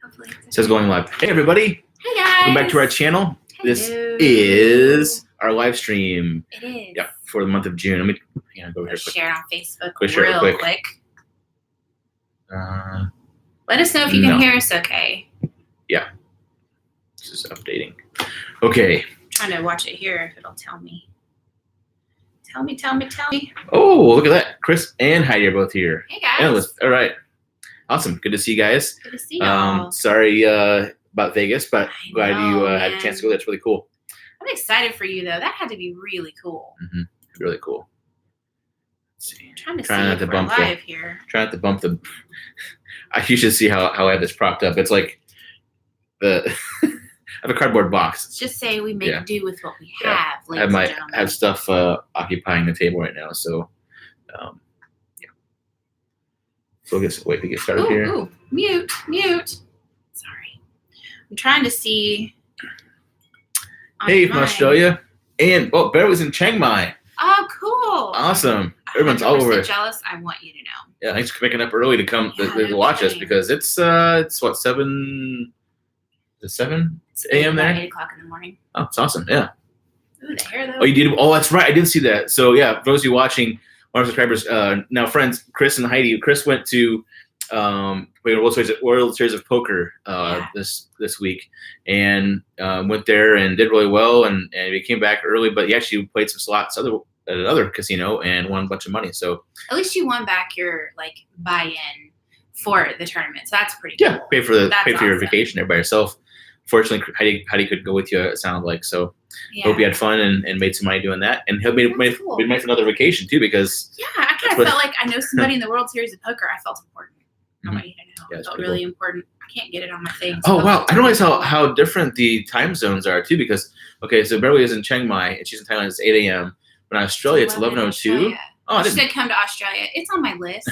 Hopefully. It says going live. Hey, everybody. Hey, guys. Welcome back to our channel. Hello. This is our live stream. It is. Yeah, for the month of June. Let me go here quick. Share it on Facebook real quick. Uh, Let us know if you can hear us okay. Yeah. This is updating. Okay. I'm trying to watch it here if it'll tell me. Tell me. Oh, look at that. Chris and Heidi are both here. Hey, guys. Analyst. All right. Awesome. Good to see you guys. Good to see y'all. Sorry about Vegas, but glad you had a chance to go. That's really cool. I'm excited for you, though. That had to be really cool. Mm-hmm. Really cool. Let's see. I'm trying to see if we're live here. Trying not to bump the... You should see how I have this propped up. It's like I have a cardboard box. Just say we make do with what we have, ladies and gentlemen. I have stuff occupying the table right now, so yeah. So wait to get started here. Ooh, mute. Sorry. I'm trying to see. Hey, from Australia. And Bear was in Chiang Mai. Oh, cool. Awesome. Everyone's all over. Jealous. I want you to know. Yeah, thanks for picking up early to come to watch us because it's what 7 a.m. there? 8 o'clock in the morning. Oh, it's awesome. Yeah. Ooh, the hair though. Oh, you did? Oh, that's right. I did see that. So yeah, for those of you watching, our subscribers, now friends, Chris and Heidi. Chris went to World Series of Poker this week, and went there and did really well, and he came back early, but he actually played some slots at another casino and won a bunch of money. So at least you won back your buy-in for the tournament. So that's pretty cool. Yeah, pay for your vacation there by yourself. Fortunately, Heidi couldn't go with you. It sounded like so. Hope you had fun and made some money doing that, and he'll made for another vacation too because I kind of felt like I know somebody in the World Series of Poker. I felt important. I want you to know. Yeah, it felt really important. I can't get it on my face. Oh wow! I don't realize how different the time zones are too because so Beverly is in Chiang Mai and she's in Thailand. It's 8 a.m. But in Australia, it's 11:02. Oh, I said come to Australia. It's on my list.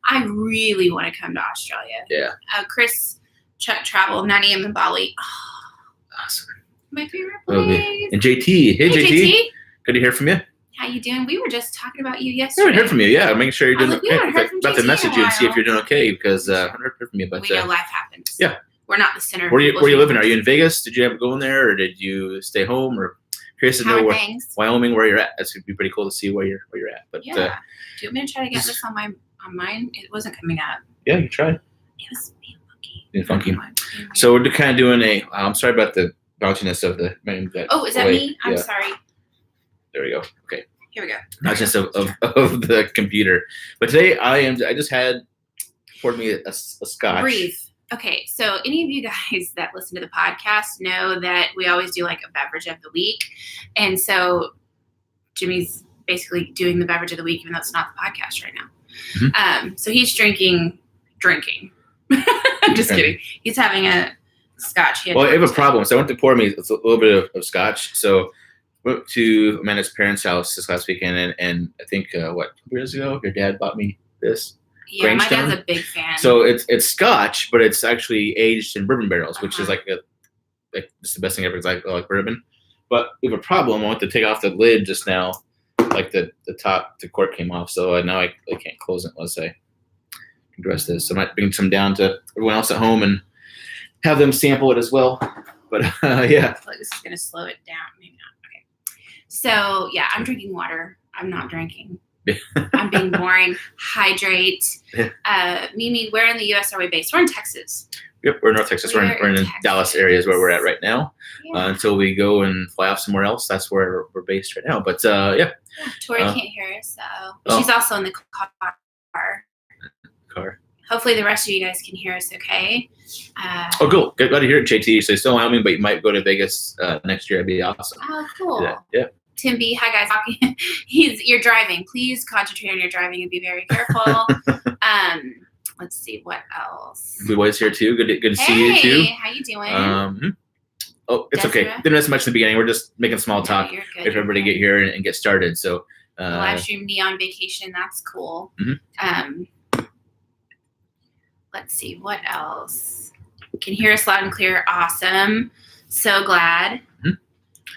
I really want to come to Australia. Yeah. Chris traveled 9 a.m. in Bali. Oh, awesome. My favorite place. Okay. And JT. Hey, JT. Good to hear from you. How you doing? We were just talking about you yesterday. I haven't heard from you. Yeah, making sure you're doing okay. About to message you and see if you're doing okay because I haven't heard from you. But we know life happens. Yeah. We're not the center. Where you living? Are you in Vegas? Did you have to go in there, or did you stay home? Or curious to know Wyoming, where you're at. That would be pretty cool to see where you're at. But do you want me to try to get this on mine? It wasn't coming up. Yeah, you tried. It was being funky. So we're kind of doing I'm sorry about the bounciness of the. Oh, is that me? I'm sorry. There we go. Okay. Here we go. Bounciness of the computer. But today I just poured me a scotch. Breathe. Okay, so any of you guys that listen to the podcast know that we always do a beverage of the week. And so Jimmy's basically doing the beverage of the week, even though it's not the podcast right now. Mm-hmm. So he's drinking. I'm just kidding. He's having a scotch. Well, I have a problem. So I went to pour me a little bit of scotch. So went to Amanda's parents' house this last weekend, and I think, 2 years ago, your dad bought me this. Yeah, my dad's a big fan. So it's scotch, but it's actually aged in bourbon barrels, which is just the best thing ever. It's like bourbon. But we have a problem. I went to take off the lid just now, the top, the cork came off. So now I can't close it unless I can dress this. So I might bring some down to everyone else at home and have them sample it as well. But yeah. I feel like this is going to slow it down. Maybe not. Okay. So yeah, I'm drinking water. I'm not drinking. I'm being boring. Hydrate. Mimi, where in the U.S. are we based? We're in Texas. Yep, we're in North Texas. We're in the Dallas area is where we're at right now. Yeah. Until we go and fly off somewhere else, that's where we're based right now. But yeah. Tori can't hear us, so she's also in the car. Hopefully the rest of you guys can hear us okay. Cool. Glad to hear it, JT. So you're still in Wyoming, but you might go to Vegas next year. It'd be awesome. Oh, cool. Yeah. Tim B, hi guys. You're driving. Please concentrate on your driving and be very careful. Let's see what else. Blue Boy's here too. Good to see you too. Hey, how you doing? It's okay. Didn't miss much in the beginning. We're just making small talk. If everybody get here and get started. So live stream Neon Vacation. That's cool. Mm-hmm. Let's see what else. Can hear us loud and clear. Awesome. So glad. Mm-hmm.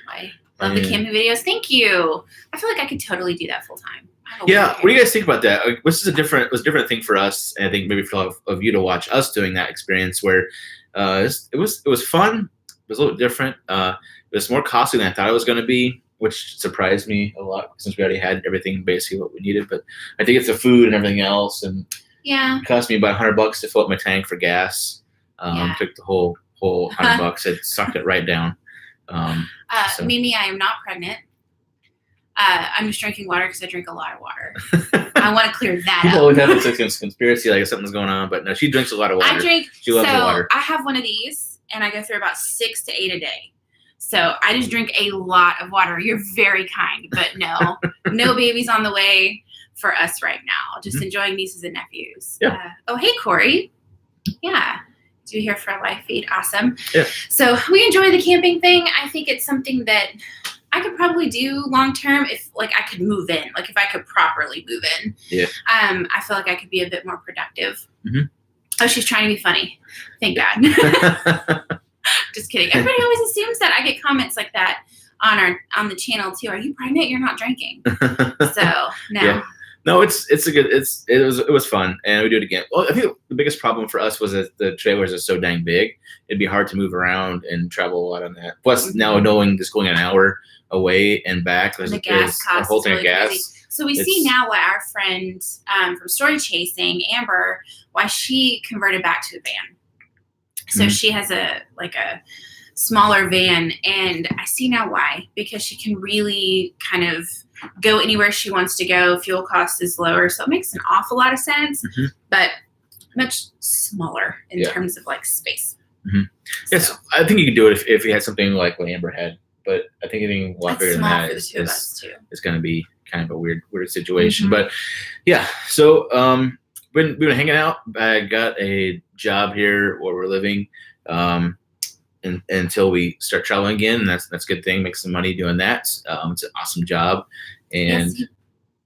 I love the camping videos. Thank you. I feel like I could totally do that full time. Yeah, what do you guys think about that? Like, this is it was a different thing for us, and I think maybe for a lot of you to watch us doing that experience where it was fun. It was a little bit different. It was more costly than I thought it was going to be, which surprised me a lot since we already had everything basically what we needed. But I think it's the food and everything else, and it cost me about $100 to fill up my tank for gas. Took the whole $100. It sucked it right down. Mimi, I am not pregnant. I'm just drinking water because I drink a lot of water. I want to clear that People up. always have this conspiracy like something's going on, but no, she drinks a lot of water. She loves the water. I have one of these, and I go through about 6 to 8 a day. So I just drink a lot of water. You're very kind, but no babies on the way for us right now. Just enjoying nieces and nephews. Yeah. Hey, Corey. Yeah. Do you hear for a live feed? Awesome. Yeah. So we enjoy the camping thing. I think it's something that I could probably do long term if I could move in, if I could properly move in. Yeah. I feel like I could be a bit more productive. Mm-hmm. Oh, she's trying to be funny. Thank God. Just kidding. Everybody always assumes that I get comments like that on the channel too. Are you pregnant? You're not drinking. So no. Yeah. No, it was fun, and we do it again. Well, I think the biggest problem for us was that the trailers are so dang big. It'd be hard to move around and travel a lot on that. Plus, now knowing just going an hour away and back, there's the gas cost a whole thing really of gas. Crazy. So we see now why our friend from Story Chasing, Amber, why she converted back to a van. So she has a smaller van, and I see now why, because she can really kind of go anywhere she wants to go. Fuel cost is lower, so it makes an awful lot of sense, but much smaller in terms of space. Mm-hmm. So. Yes, I think you could do it if you had something like what Amber had, but I think anything a lot bigger than that is going to be kind of a weird situation. But yeah, so we've been hanging out. I got a job here where we're living until we start traveling again. And that's a good thing. Make some money doing that. It's an awesome job. And he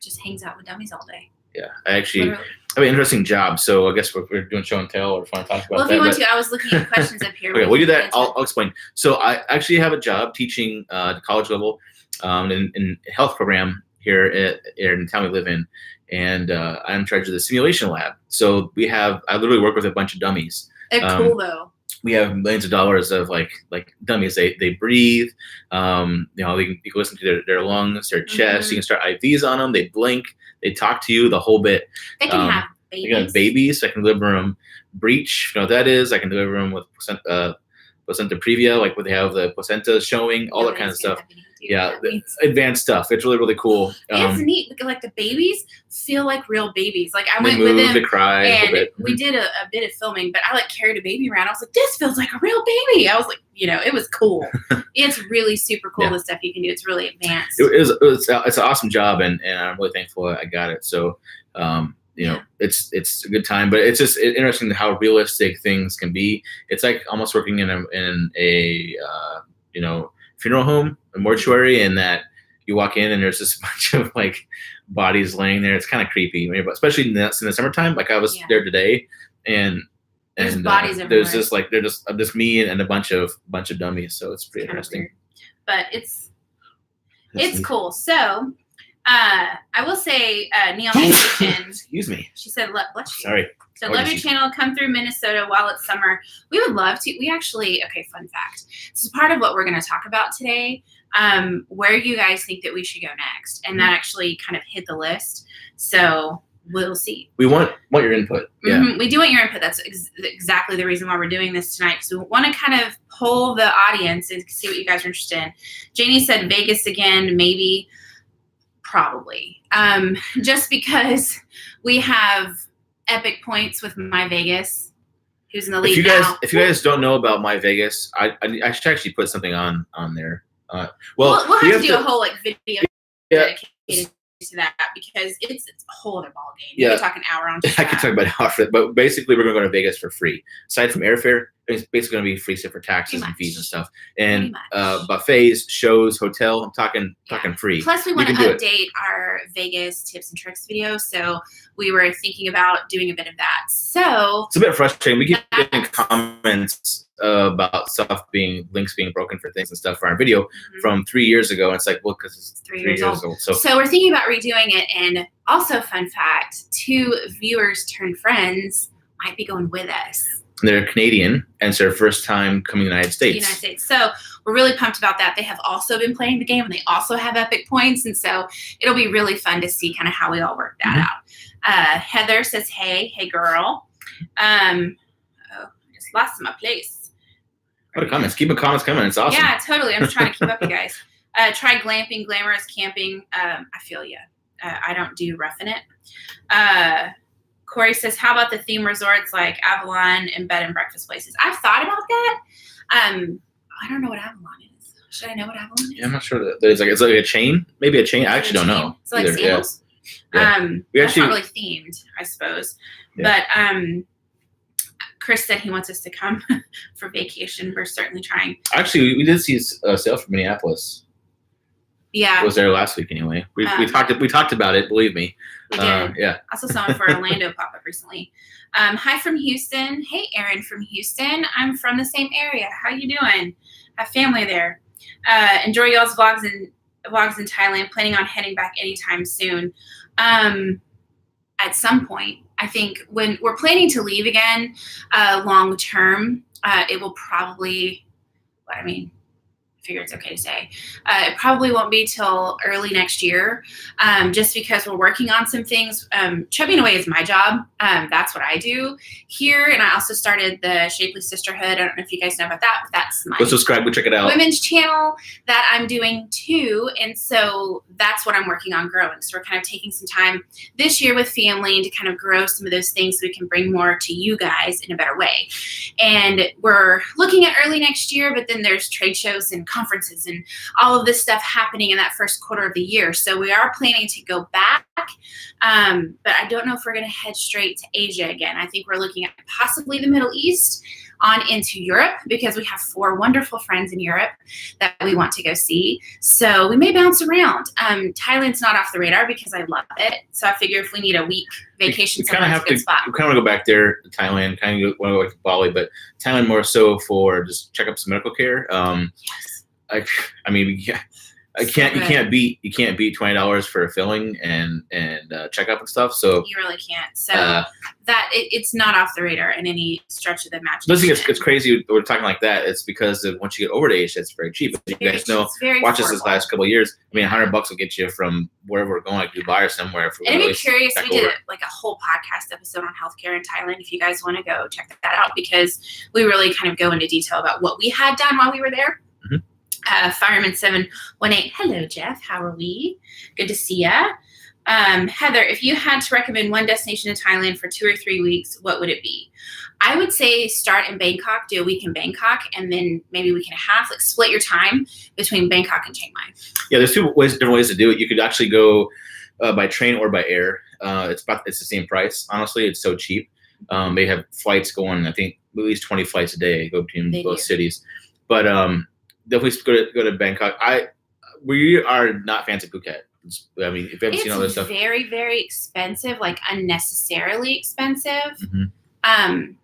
just hangs out with dummies all day. Yeah, I actually have an interesting job. So I guess we're doing show and tell, or if you want to talk about that. Well, if you want to, I was looking at questions up here. Okay, we'll do that. I'll explain. So I actually have a job teaching the college level in a health program here in the town we live in. And I'm in charge of the simulation lab. So I literally work with a bunch of dummies. They're cool though. We have millions of dollars of like dummies. They breathe. You can listen to their lungs, their chest. You can start IVs on them. They blink. They talk to you the whole bit. They can have babies. They can have babies. I can deliver them breech. You know what that is? I can deliver them with placenta previa, like where they have the placenta showing, all that kind of stuff. Yeah, advanced stuff. It's really, really cool. It's neat. Like the babies feel like real babies. Like I went with them, they cry and we did a bit of filming. But I carried a baby around. I was like, this feels like a real baby. I was like, it was cool. It's really super cool. The stuff you can do. It's really advanced. It's an awesome job, and I'm really thankful I got it. So. It's a good time, but it's just interesting how realistic things can be. It's like almost working in a funeral home, a mortuary, and that you walk in and there's this bunch of bodies laying there. It's kind of creepy, especially in the summertime. I was there today, and there's bodies everywhere. There's just me and a bunch of dummies. So it's pretty interesting. Weird. But it's cool. So. I will say, Neil mentioned. Excuse me. She said, "Bless you." Sorry. So, love your channel. Come through Minnesota while it's summer. We would love to. We actually, fun fact. This is part of what we're going to talk about today. Where you guys think that we should go next, and that actually kind of hit the list. So we'll see. We want your input. Yeah. We do want your input. That's exactly the reason why we're doing this tonight. So we want to kind of poll the audience and see what you guys are interested in. Janie said Vegas again, maybe. Probably. Just because we have epic points with My Vegas, who's in the lead now. If you guys don't know about My Vegas, I should actually put something on there. We'll have to do a whole video dedicated to that because it's a whole other ball game. Yeah. We could talk an hour on that. I could talk about how, but basically we're going to go to Vegas for free. Aside from airfare, it's basically going to be free except for taxes and fees and stuff. And buffets, shows, hotel. I'm talking free. Plus, we want to update our Vegas tips and tricks video. So we were thinking about doing a bit of that. So it's a bit frustrating. We keep getting comments about links being broken for things and stuff for our video from 3 years ago. And it's like, well, because it's 3 years old. So we're thinking about redoing it. And also, fun fact, 2 viewers turned friends might be going with us. They're Canadian, and it's their first time coming to the United States. So we're really pumped about that. They have also been playing the game, and they also have epic points. And so it'll be really fun to see kind of how we all work that out. Heather says, hey girl. I just lost my place. What comments? Keep the comments coming. It's awesome. Yeah, totally. I'm just trying to keep up, you guys. Try glamping, glamorous camping. I feel you. I don't do roughing it. Corey says, how about the theme resorts like Avalon and bed and breakfast places? I've thought about that. I don't know what Avalon is. Should I know what Avalon is? Yeah, I'm not sure. It's like a chain? Maybe a chain? I actually don't know. It's like sandals? Yeah. That's not really themed, I suppose. Yeah. But Chris said he wants us to come for vacation. We're certainly trying. Actually, we did see a sale from Minneapolis. Yeah. It was there last week anyway. We talked about it, believe me. We did. Yeah. Also saw one for Orlando pop up recently. Hi from Houston. Hey, Erin from Houston. I'm from the same area. How you doing? Have family there. Enjoy y'all's vlogs in Thailand. Planning on heading back anytime soon. At some point, I think when we're planning to leave again, long term, it will probably, I figure it's okay to say. It probably won't be till early next year, just because we're working on some things. Chubbing away is my job. That's what I do here. And I also started the Shapely Sisterhood. I don't know if you guys know about that, but that's my go subscribe, go check it out. Women's channel that I'm doing too. And so that's what I'm working on growing. So we're kind of taking some time this year with family to kind of grow some of those things so we can bring more to you guys in a better way. And we're looking at early next year, but then there's trade shows and conferences and all of this stuff happening in that first quarter of the year. So we are planning to go back, but I don't know if we're going to head straight to Asia again. I think we're looking at possibly the Middle East on into Europe because we have 4 wonderful friends in Europe that we want to go see. So we may bounce around. Thailand's not off the radar because I love it. So I figure if we need a week vacation, we kind of have to. We kind of want to go back there to Thailand. Kind of want to go to Bali, but Thailand more so for just check up some medical care. Yes. You can't beat $20 for a filling and checkup and stuff. So you really can't. So that it's not off the radar in any stretch of the imagination. Listen, it's crazy we're talking like that. It's because once you get over to Asia, it's very cheap. You guys know, watch us this last couple of years. $100 will get you from wherever we're going, like Dubai or somewhere. And I'd be curious. We did like a whole podcast episode on healthcare in Thailand. If you guys want to go check that out, because we really kind of go into detail about what we had done while we were there. Fireman 718. Hello, Jeff. How are we? Good to see ya. Heather, if you had to recommend one destination in Thailand for 2 or 3 weeks, what would it be? I would say start in Bangkok, do a week in Bangkok, and then maybe a week and a half. Like split your time between Bangkok and Chiang Mai. Yeah, there's different ways to do it. You could actually go by train or by air. It's the same price. Honestly, it's so cheap. They have flights going. I think at least 20 flights a day go between both cities. But definitely go to Bangkok. We are not fans of Phuket. If you haven't seen all this stuff, it's very, very expensive, like unnecessarily expensive. And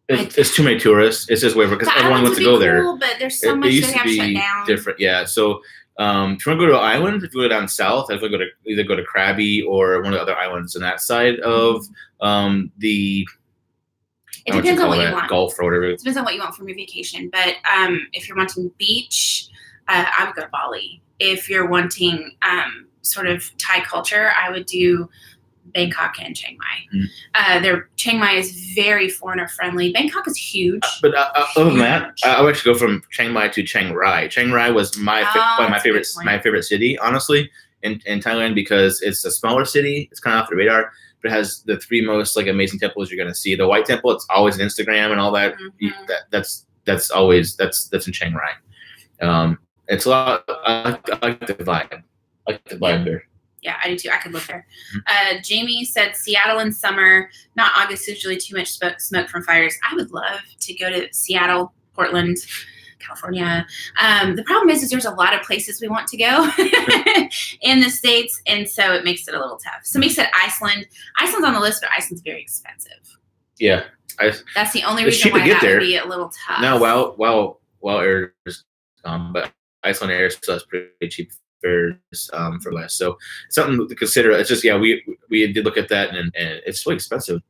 it's too many tourists. It's just weird because everyone wants to go there. But there's so much they have shut down. Different, yeah. So if you want to go to an island, if you go down south, I would either go to Krabi or one of the other islands on that side of the. It depends on what you want. Golf or whatever. It depends on what you want from your vacation. But if you're wanting beach, I would go to Bali. If you're wanting sort of Thai culture, I would do Bangkok and Chiang Mai. Chiang Mai is very foreigner friendly. Bangkok is huge. But other than that, I would actually go from Chiang Mai to Chiang Rai. Chiang Rai was my favorite city, honestly, in Thailand, because it's a smaller city. It's kind of off the radar. But it has the 3 most amazing temples you're gonna see. The White Temple, it's always on Instagram and all that. That's in Chiang Rai. It's a lot. I like the vibe. I like the vibe there. Yeah, I do too. I could live there. Jamie said Seattle in summer, not August. Usually too much smoke from fires. I would love to go to Seattle, Portland, California. The problem is there's a lot of places we want to go in the States, and so it makes it a little tough. Somebody said Iceland. Iceland's on the list, but Iceland's very expensive. Yeah, That's the only it's reason cheap to why get that there. would be a little tough. No, while air is but Iceland Air still has pretty cheap fares for less. So something to consider. It's just we did look at that and it's really expensive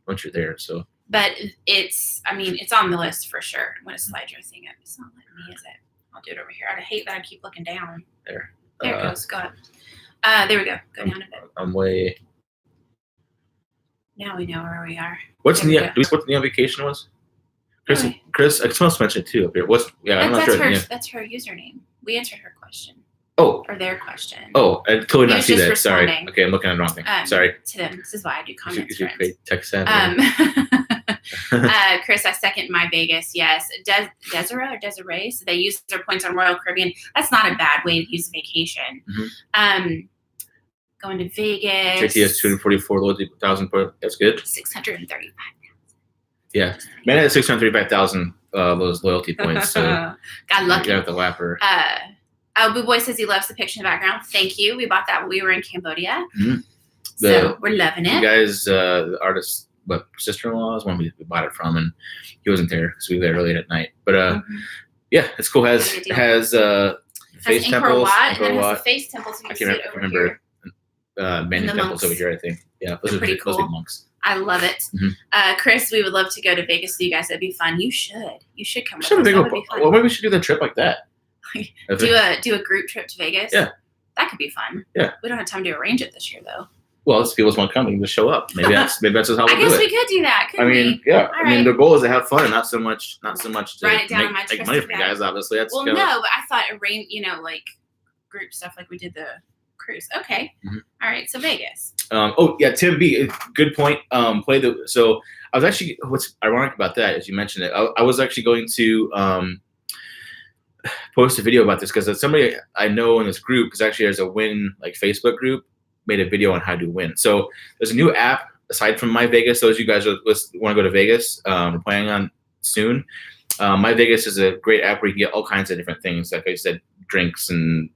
once you're there. So, but it's on the list for sure. I'm gonna slide your thing up. It's not letting me, is it? I'll do it over here. I hate that I keep looking down. There it goes. Go ahead. There we go. Go down a bit. I'm way. Now we know where we are. What's the Neon vacation was? Chris, Really? Chris, I supposed to mention it too up here. I'm not sure. That's her username. We answered her question. Oh. Or their question. Oh, I totally not see that. Responding. Sorry. Okay, I'm looking at the wrong thing. Sorry. To them. This is why I do comments. You text that. Chris, I second my Vegas. Yes. Desiree. So they use their points on Royal Caribbean. That's not a bad way to use a vacation. Mm-hmm. Going to Vegas. JT has 244 loyalty 1,000 points. That's good. 635,000. Yeah. Man, I had 635,000 those loyalty points. So got lucky. You got the lapper. Boo Boy says he loves the picture in the background. Thank you. We bought that when we were in Cambodia. Mm-hmm. So we're loving it. You guys, the artist, sister-in-law is one we bought it from, and he wasn't there because we were there early at night. But yeah, it's cool. Has face temples. And then has the face temples. So you can see it over here. Many temples over here, I think. Yeah, those are pretty cool. Those big monks. I love it. Mm-hmm. Chris, we would love to go to Vegas with you guys. That'd be fun. You should come with us. That would be fun. Well, maybe we should do the trip like that. do a group trip to Vegas. Yeah, that could be fun. Yeah, we don't have time to arrange it this year though. Well, if people just want to come, you can just show up. Maybe that's how we'll do it. I guess we could do that. I mean, yeah. All right. The goal is to have fun and not so much to write it down make money for you guys. Obviously, that's no, but I thought arrange, like group stuff like we did the cruise. Okay, All right. So Vegas. Tim B. Good point. So I was actually. What's ironic about that is you mentioned it. I was actually going to post a video about this because somebody I know in this group, because actually there's a Win Facebook group, made a video on how to win. So there's a new app aside from My Vegas. Those of you guys want to go to Vegas, we're planning on soon. My Vegas is a great app where you can get all kinds of different things, like I said, drinks and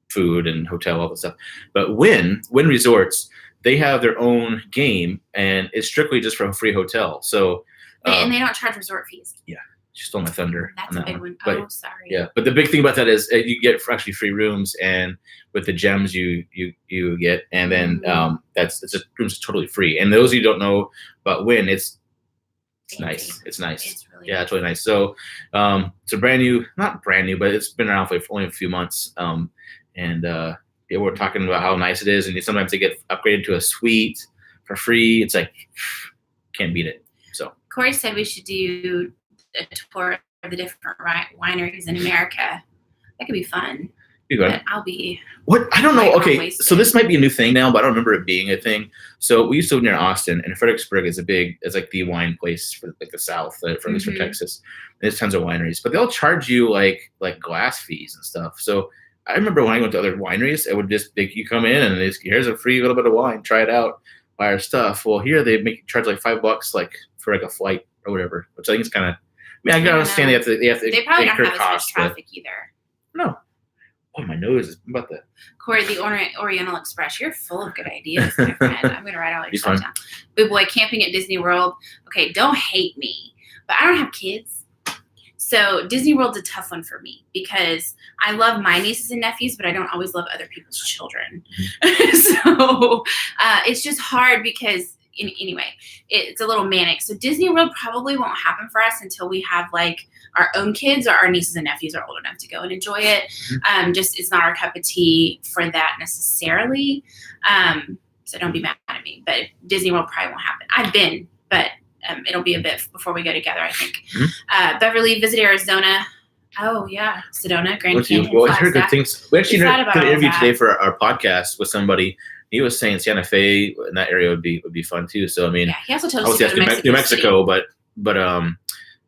food and hotel, all that stuff. But Win Resorts, they have their own game, and it's strictly just for a free hotel. So and they don't charge resort fees. Yeah. She stole my thunder. That's a big one. But, sorry. Yeah, but the big thing about that is you get actually free rooms, and with the gems you get, and then rooms totally free. And those of you who don't know about Win, it's nice. It's nice. It's really nice. It's really nice. So it's a not brand new, but it's been around for only a few months. We're talking about how nice it is, and sometimes they get upgraded to a suite for free. It's like can't beat it. So Corey said we should do a tour of the different wineries in America. That could be fun. But I'll be. What? I don't know. Okay, so this might be a new thing now, but I don't remember it being a thing. So we used to live near Austin, and Fredericksburg is like the wine place for like the South, for Texas. There's tons of wineries, but they'll charge you like glass fees and stuff. So I remember when I went to other wineries, it would just you come in and here's a free little bit of wine, try it out, buy our stuff. Well, here they charge like $5 for like a flight or whatever, which I think is kind of. I can understand they have to. They probably don't have as much traffic either. No. Oh, my nose is about that. Corey, the Oriental Express. You're full of good ideas, my friend. I'm going to write all your stuff down. Boo Boy, camping at Disney World. Okay, don't hate me, but I don't have kids. So Disney World's a tough one for me because I love my nieces and nephews, but I don't always love other people's children. So it's just hard because anyway, it's a little manic. So Disney World probably won't happen for us until we have our own kids or our nieces and nephews are old enough to go and enjoy it. Just it's not our cup of tea for that necessarily. So don't be mad at me. But Disney World probably won't happen. I've been, but it'll be a bit before we go together, I think. Beverly, visit Arizona. Oh yeah, Sedona, Grand Canyon. Well, I heard good things. We actually did an interview today for our podcast with somebody. He was saying Santa Fe in that area would be fun too. So I mean, he also told us to go to New Mexico, but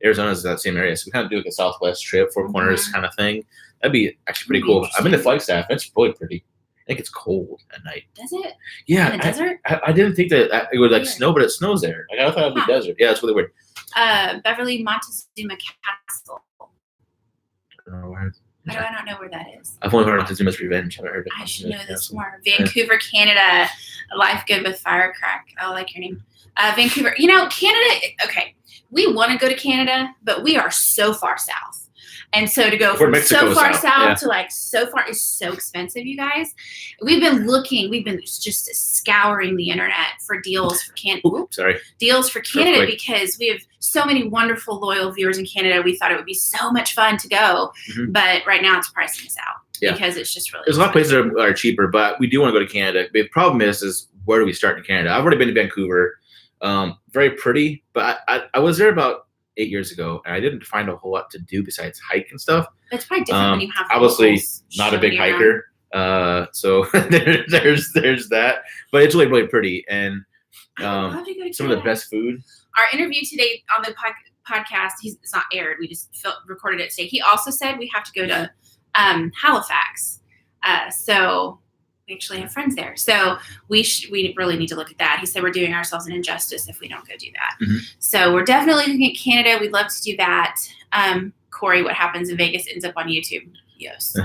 Arizona's in that same area. So we kind of do like a Southwest trip, Four Corners kind of thing. That'd be actually pretty cool. I've been to Flagstaff. It's really pretty. I think it's cold at night. Does it? Yeah. In the desert? I didn't think that it would snow, but it snows there. I thought it would be desert. Yeah, it's really weird. Beverly, Montezuma Castle. I don't know where that is. I've only heard of Montezuma's Revenge. I haven't heard of it. I should know this more. Vancouver, Canada. Life Good with Firecrack. I like your name. Vancouver. Canada. Okay, we want to go to Canada, but we are so far south. And so to go from so far south to like so far is so expensive, you guys. We've been just scouring the internet for deals for Canada. Deals for Canada because we have so many wonderful, loyal viewers in Canada. We thought it would be so much fun to go, but right now it's pricing us out because it's just really. There's a lot of places that are cheaper, but we do want to go to Canada. The problem is where do we start in Canada? I've already been to Vancouver. Very pretty, but I was there about 8 years ago, and I didn't find a whole lot to do besides hike and stuff. It's probably different when you have obviously not a big hiker, so there's that. But it's really, really pretty, and some of the best food. Our interview today on the podcast, it's not aired. We just recorded it today. He also said we have to go to Halifax, so. We actually have friends there. So we really need to look at that. He said we're doing ourselves an injustice if we don't go do that. So we're definitely looking at Canada. We'd love to do that. Corey, what happens in Vegas ends up on YouTube. Yes.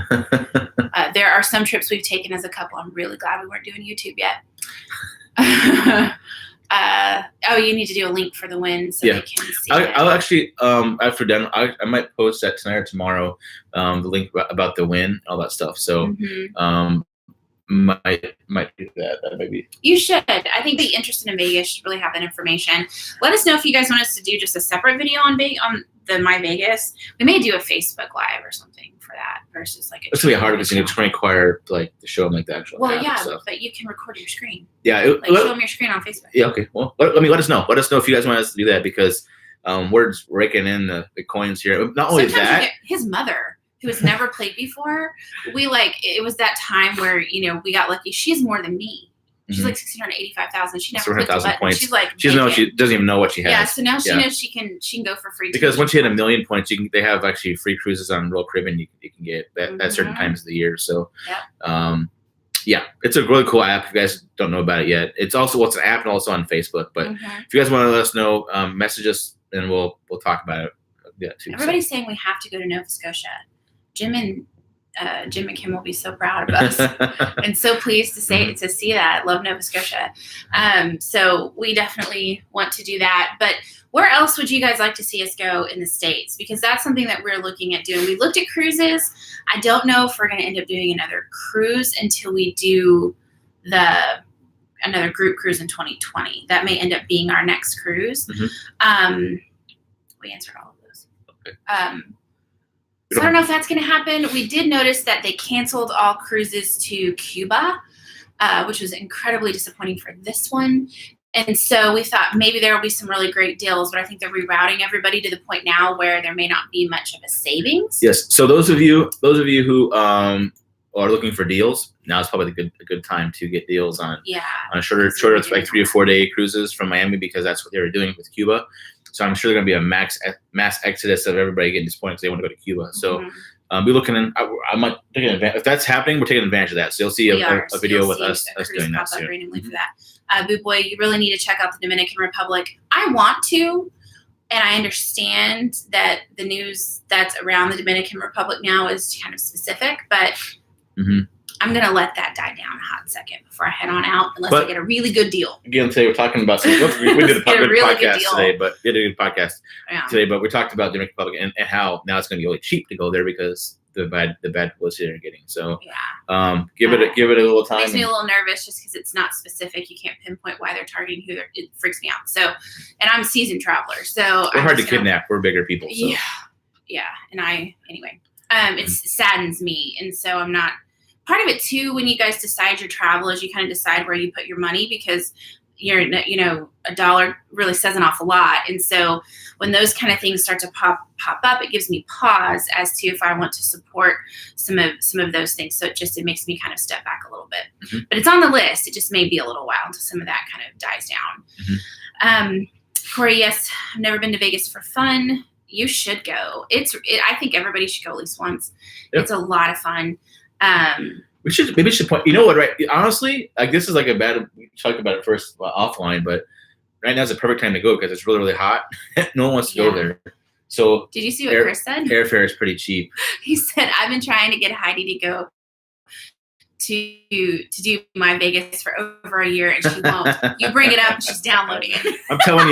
There are some trips we've taken as a couple. I'm really glad we weren't doing YouTube yet. You need to do a link for the win so they can see I'll actually, after done, I might post that tonight or tomorrow, the link about the win, all that stuff. So, might do that. That maybe you should. I think the interested in Vegas should really have that information. Let us know if you guys want us to do just a separate video on the My Vegas. We may do a Facebook Live or something for that versus like. It's gonna be hard because it's going to require like to show them like the actual. Well, but you can record your screen. Yeah, show them your screen on Facebook. Yeah. Okay. Well, let us know. Let us know if you guys want us to do that because we're just raking in the coins here. Not only that, his mother. Who has never played before, it was that time where, we got lucky. She's more than me. She's like 685,000. She never clicked a button. Points. She's like, she doesn't even know what she has. Yeah, so now she knows she can go for free. Because once you hit 1 million points, they have actually free cruises on Royal Caribbean you can get at certain times of the year. So, it's a really cool app. If you guys don't know about it yet, it's an app and also on Facebook. But if you guys want to let us know, message us and we'll talk about it. Yeah, too. Everybody's saying we have to go to Nova Scotia. Jim and Kim will be so proud of us and so pleased to see that. Love Nova Scotia. So we definitely want to do that. But where else would you guys like to see us go in the States? Because that's something that we're looking at doing. We looked at cruises. I don't know if we're going to end up doing another cruise until we do another group cruise in 2020. That may end up being our next cruise. We answered all of those. Okay. So I don't know if that's going to happen. We did notice that they canceled all cruises to Cuba, which was incredibly disappointing for this one. And so we thought maybe there will be some really great deals, but I think they're rerouting everybody to the point now where there may not be much of a savings. Yes. So those of you who are looking for deals, now is probably a good time to get deals on shorter like 3 or 4 day cruises from Miami because that's what they were doing with Cuba. So I'm sure there's going to be a mass exodus of everybody getting disappointed because they want to go to Cuba. So be looking in. I might take advantage. If that's happening, we're taking advantage of that. So you'll see a video with us doing that soon. Randomly for that. Boo Boy, you really need to check out the Dominican Republic. I want to, and I understand that the news that's around the Dominican Republic now is kind of specific, but I'm going to let that die down a hot second before I head on out unless I get a really good deal. Again, today we're talking about we did a podcast today, but we did a good podcast today, but we talked about Dominican Republic and how now it's going to be really cheap to go there because the bad publicity they're getting. So give it a little time. It makes me a little nervous just because it's not specific. You can't pinpoint why they're targeting who it freaks me out. So, and I'm a seasoned traveler, so we're hard to kidnap. We're bigger people. So. Yeah. And it saddens me, and so I'm not. Part of it too, when you guys decide your travel, is you kind of decide where you put your money because a dollar really says an awful lot. And so when those kind of things start to pop up, it gives me pause as to if I want to support some of those things. So it makes me kind of step back a little bit. But it's on the list. It just may be a little while until some of that kind of dies down. Corey, yes, I've never been to Vegas for fun. You should go. I think everybody should go at least once. Yep. It's a lot of fun. We should point. You know what? Right? Honestly, like this is like we talked about it first offline, but right now is the perfect time to go because it's really, really hot. No one wants to go there. So did you see what Chris said? Airfare is pretty cheap. He said, "I've been trying to get Heidi to go to do my Vegas for over a year, and she won't. You bring it up, and she's downloading it. I'm telling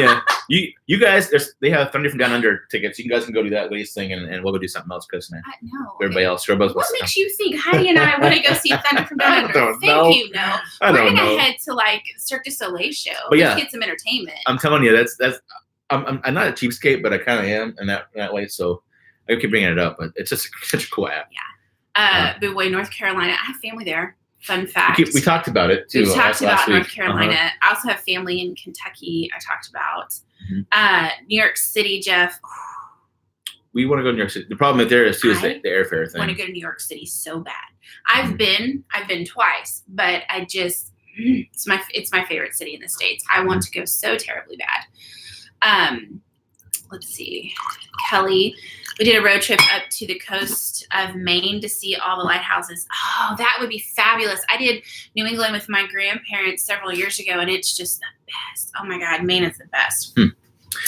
you guys, they have Thunder from Down Under tickets. You guys can go do that Waze thing, and we'll go do something else, Chris, man. No. Everybody else. What makes you think Heidi and I want to go see Thunder from Down Under? Thank you. No, we're gonna head to like Cirque du Soleil show. But Let's get some entertainment. I'm telling you, that's. I'm not a cheapskate, but I kind of am in that way. So I keep bringing it up, but it's just such a cool app. Yeah. Big Boy, North Carolina. I have family there. Fun fact. We talked about it too. We talked about North week. Carolina. I also have family in Kentucky. I talked about New York City, Jeff. We want to go to New York City. The problem there is too is the airfare thing. I want to go to New York City so bad. I've been twice, but I just it's my favorite city in the States. I want to go so terribly bad. Let's see, Kelly. We did a road trip up to the coast of Maine to see all the lighthouses. Oh, that would be fabulous. I did New England with my grandparents several years ago, and it's just the best. Oh, my God. Maine is the best. But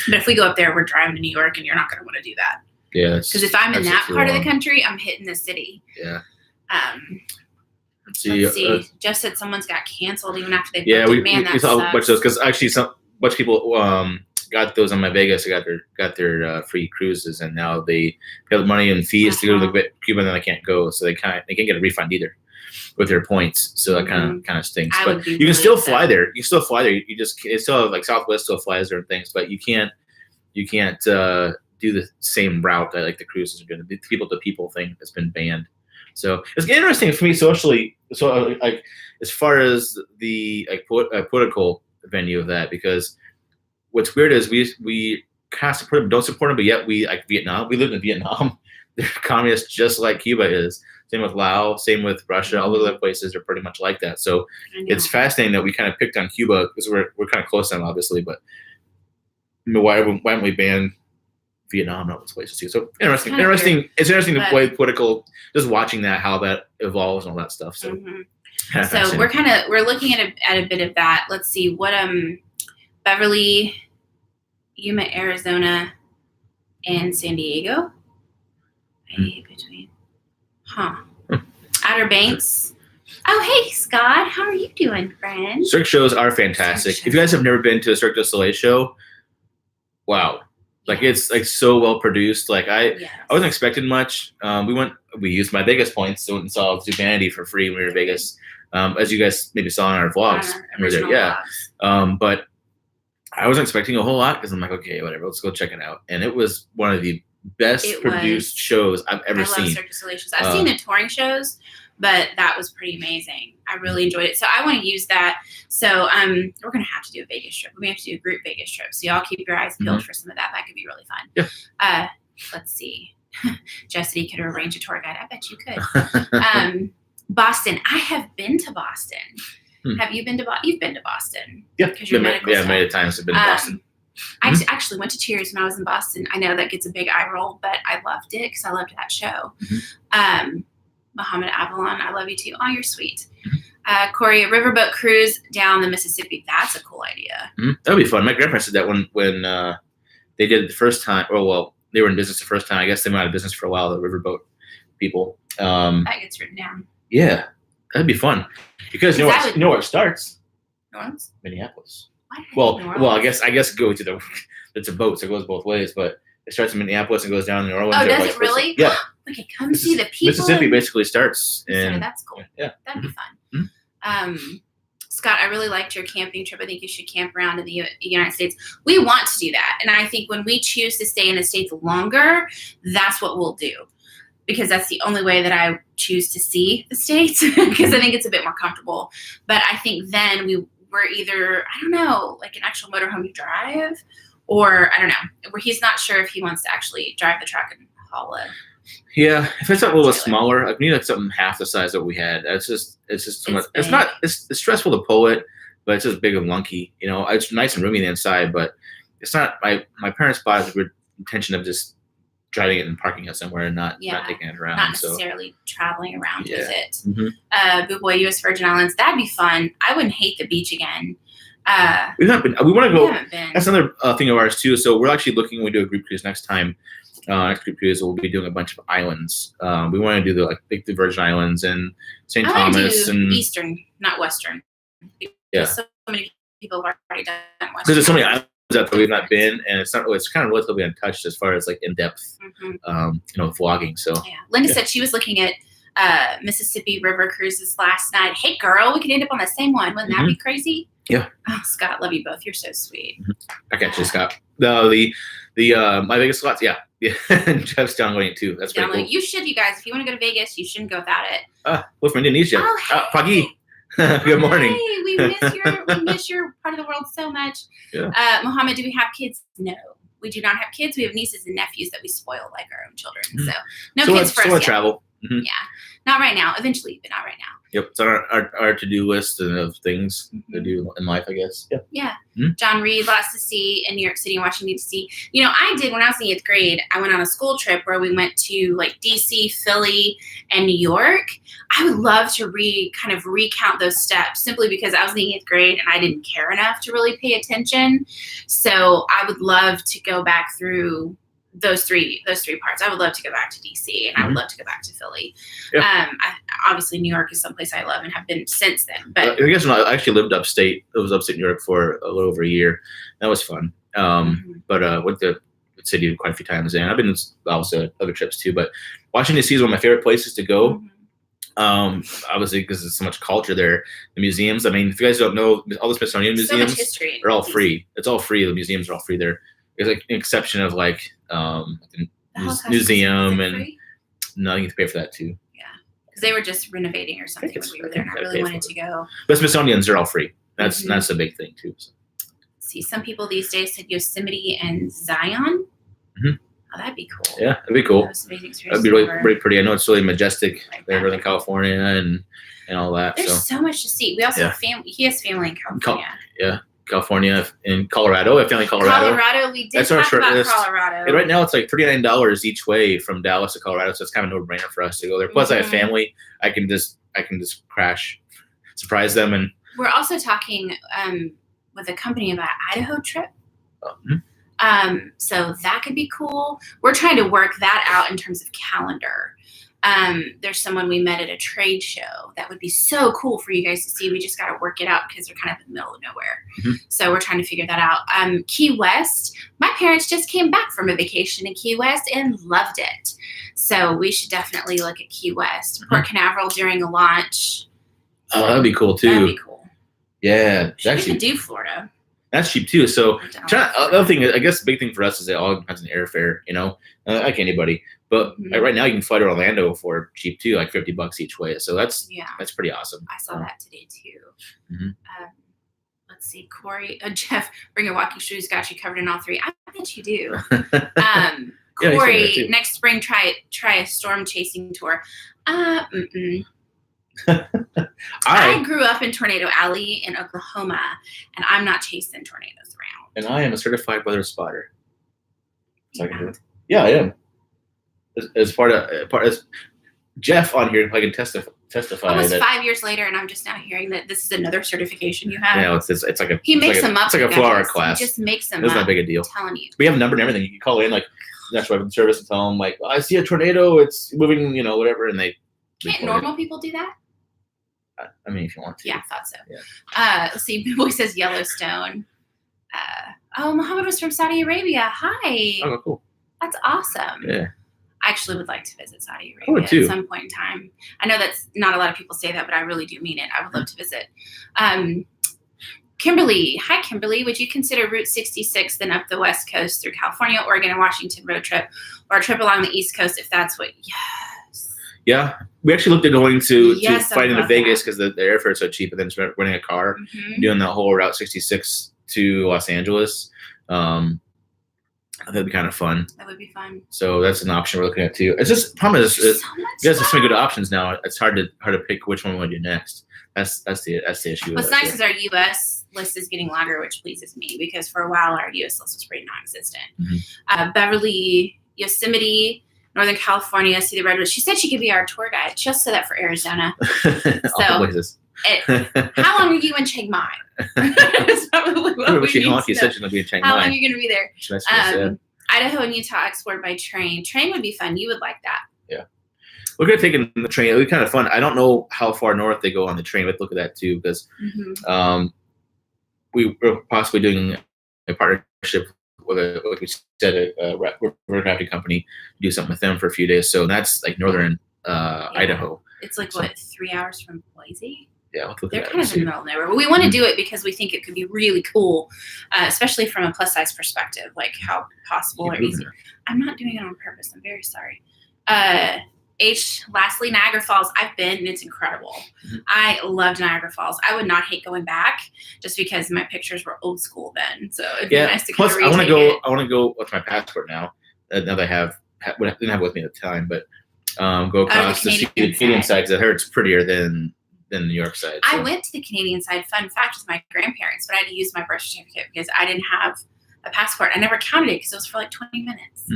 if we go up there, we're driving to New York, and you're not going to want to do that. Yeah. Because if I'm in that part of the country, I'm hitting the city. Yeah. Let's see. Jeff said someone's got canceled even after they booked it. Man, we saw a bunch of those because actually a bunch of people got those on my Vegas. They got their free cruises, and now they pay the money and fees to go to Cuba, and then they can't go, so they can't get a refund either with their points. So that kind of stinks. But you can still fly there. You still fly there. You just it's still like Southwest still flies there and things, but you can't do the same route that like the cruises are doing. The people to people thing has been banned. So it's interesting for me socially. So like as far as the political venue of that, because what's weird is we kind of support them, don't support them, but yet we like Vietnam. We live in Vietnam. They're communists just like Cuba is. Same with Laos, same with Russia. All the other places are pretty much like that. So it's fascinating that we kind of picked on Cuba because we're kind of close to them, obviously. But why don't we ban Vietnam and all those places too? So interesting. It's interesting the way political, just watching that, how that evolves and all that stuff. So, so we're looking at a bit of that. Let's see what Beverly, Yuma, Arizona, and San Diego. Between, Outer Banks. Oh, hey, Scott. How are you doing, friend? Cirque shows are fantastic. If you guys have never been to a Cirque du Soleil show, wow. Like it's like so well produced. Like I wasn't expecting much. We used my Vegas points, so went and saw Zubanity for free when we were in Vegas. As you guys maybe saw in our vlogs. But I wasn't expecting a whole lot because I'm like, okay, whatever, let's go check it out. And it was one of the best produced shows I've ever seen. I love Cirque du Soleil shows. I've seen the touring shows, but that was pretty amazing. I really enjoyed it. So I want to use that. So we're going to have to do a Vegas trip. We have to do a group Vegas trip. So y'all keep your eyes peeled for some of that. That could be really fun. Yeah. Let's see. Jesse could arrange a tour guide. I bet you could. Boston. I have been to Boston. Have you been to Boston? You've been to Boston. Yeah. Many times I've been to Boston. I actually went to Cheers when I was in Boston. I know that gets a big eye roll, but I loved it because I loved that show. Muhammad Avalon, I love you too. Oh, you're sweet. Corey, a riverboat cruise down the Mississippi. That's a cool idea. That would be fun. My grandparents did that when they did it the first time. Well, they were in business the first time. I guess they went out of business for a while, the riverboat people. That gets written down. Yeah, that'd be fun. Because you know where it starts? New Orleans? Minneapolis. Well, I guess go to it's a boat, so it goes both ways, but it starts in Minneapolis and goes down to New Orleans. Oh, does it really? Yeah. We could come see the people. Mississippi basically starts. So that's cool. Yeah. That'd be fun. Scott, I really liked your camping trip. I think you should camp around in the United States. We want to do that. And I think when we choose to stay in the States longer, that's what we'll do. Because that's the only way that I choose to see the States. Because I think it's a bit more comfortable. But I think then we're either, I don't know, like an actual motorhome you drive, or I don't know, where he's not sure if he wants to actually drive the truck and haul it. Yeah, if it's something a little smaller, I need like something half the size that we had. It's just too much. It's stressful to pull it, but it's just big and lunky. You know, it's nice and roomy on the inside, but it's not. My parents bought it with the intention of just driving it and parking it somewhere and not taking it around. Not necessarily traveling around with it. Boo Boy, U.S. Virgin Islands, that'd be fun. I wouldn't hate the beach again. We've not been. We want to go. That's another thing of ours too. So we're actually looking when we do a group cruise next time next group is we'll be doing a bunch of islands. We want to do the Virgin Islands and St. I want to Thomas do and Eastern, not Western. Yeah. So many people have already done Western. Because there's so many islands out there we've not been, and it's kind of relatively untouched as far as like in depth, vlogging. So yeah, Linda said she was looking at Mississippi River cruises last night. Hey, girl, we could end up on the same one. Wouldn't that be crazy? Yeah. Oh, Scott, love you both. You're so sweet. I got you, Scott. No, the my Vegas slots. Yeah. Jeff's downloading too. That's pretty cool. You should, you guys. If you want to go to Vegas, you shouldn't go without it. Well, from Indonesia. Oh, hey. Pagi. Good morning. Hey, we miss your part of the world so much. Yeah. Mohammed, do we have kids? No, we do not have kids. We have nieces and nephews that we spoil like our own children. So no kids for us yet. Travel. Yeah, not right now. Eventually, but not right now. Yep, it's on our to-do list of things to do in life, I guess. Yep. Yeah. John Reed, lots to see in New York City and Washington, D.C. I did when I was in 8th grade. I went on a school trip where we went to like D.C., Philly, and New York. I would love to recount those steps simply because I was in the 8th grade and I didn't care enough to really pay attention. So I would love to go back through those three parts. I would love to go back to DC and I would love to go back to Philly. Yeah. Obviously New York is someplace I love and have been since then. But I guess I actually lived upstate. I was upstate New York for a little over a year. That was fun. But went to the city quite a few times, and I've been also other trips too. But Washington D.C. is one of my favorite places to go. Obviously because there's so much culture there. The museums. I mean, if you guys don't know, all the Smithsonian museums so much history are all free. It's all free. The museums are all free there. There's like an exception of like the museum and free? No, you have to pay for that too. Yeah, because they were just renovating or something when we were there, and I really wanted to go. But Smithsonian's are all free. That's a big thing too. So. See, some people these days said Yosemite and Zion. Oh, that'd be cool. Yeah, that'd be cool. That'd be really pretty. I know it's really majestic there in Northern California and all that. There's so much to see. We also have family. He has family in California. California and Colorado. I have family in Colorado. We did talk about Colorado. And right now it's like $39 each way from Dallas to Colorado, so it's kind of a no-brainer for us to go there. Plus, I have family. I can just crash, surprise them, and we're also talking with a company about an Idaho trip. So that could be cool. We're trying to work that out in terms of calendar. There's someone we met at a trade show that would be so cool for you guys to see. We just got to work it out because they're kind of in the middle of nowhere. So we're trying to figure that out. Key West, my parents just came back from a vacation in Key West and loved it. So we should definitely look at Key West. Port Canaveral during a launch. Oh, that'd be cool too. That'd be cool. Yeah. We could do Florida. That's cheap too. So another thing, I guess the big thing for us is it all depends on airfare, like anybody. But right now you can fly to Orlando for cheap too, like $50 each way. So that's pretty awesome. I saw that today too. Let's see, Corey, Jeff, bring your walking shoes. Got you covered in all three. I bet you do. Corey, next spring try a storm chasing tour. I grew up in Tornado Alley in Oklahoma, and I'm not chasing tornadoes around. And I am a certified weather spotter. So I can do it. Yeah, I am. As part as Jeff on here, I can testify. Almost that 5 years later, and I'm just now hearing that this is another certification you have. Yeah, it's like a he makes them up. It's like a 4-hour class. He just makes them up. It's not big a deal. I'm telling you. We have a number and everything. You can call in like National Weather Service and tell them like, I see a tornado. It's moving, whatever, and they. Can't normal people do that? I mean, if you want to. Yeah, I thought so. Yeah. Let's see. Boy says Yellowstone. Muhammad was from Saudi Arabia. Hi. Oh, cool. That's awesome. Yeah. I actually would like to visit Saudi Arabia at some point in time. I know that's not a lot of people say that, but I really do mean it. I would love to visit. Kimberly. Hi, Kimberly. Would you consider Route 66 then up the West Coast through California, Oregon, and Washington road trip, or a trip along the East Coast if that's what? Yes. Yeah. We actually looked at going to flying into Vegas because the airfare is so cheap, and then just renting a car, doing the whole Route 66 to Los Angeles. That'd be kind of fun. That would be fun. So that's an option we're looking at too. It's just problem is you guys have so many good options now. It's hard to pick which one we want to do next. That's the issue. What's nice is our U.S. list is getting longer, which pleases me because for a while our U.S. list was pretty non-existent. Beverly, Yosemite, Northern California, see the redwoods. She said she could be our tour guide. She also said that for Arizona. All places. How long are you in Chiang Mai? That's probably what we need to know. Said she's going to be in Chiang Mai. How long are you going to be there? Idaho and Utah explored by train. Train would be fun. You would like that. Yeah. We're going to take it in the train. It'll be kind of fun. I don't know how far north they go on the train. Let's look at that too, because we're possibly doing a partnership with like we said, a river rafting company to do something with them for a few days. So that's like northern Idaho. It's like, what, 3 hours from Boise? Yeah, let's look They're at that. kind of in the middle of nowhere. But we want to do it because we think it could be really cool, especially from a plus size perspective, like how possible or easy. I'm not doing it on purpose. I'm very sorry. Lastly, Niagara Falls. I've been, and it's incredible. I loved Niagara Falls. I would not hate going back just because my pictures were old school then. So it'd be nice to kind of retake it. I want to go with my passport now. Now that I didn't have it with me at the time, but go across to see the Canadian side because I heard it's prettier than the New York side. So. I went to the Canadian side, fun fact, with my grandparents, but I had to use my birth certificate because I didn't have a passport. I never counted it because it was for like 20 minutes.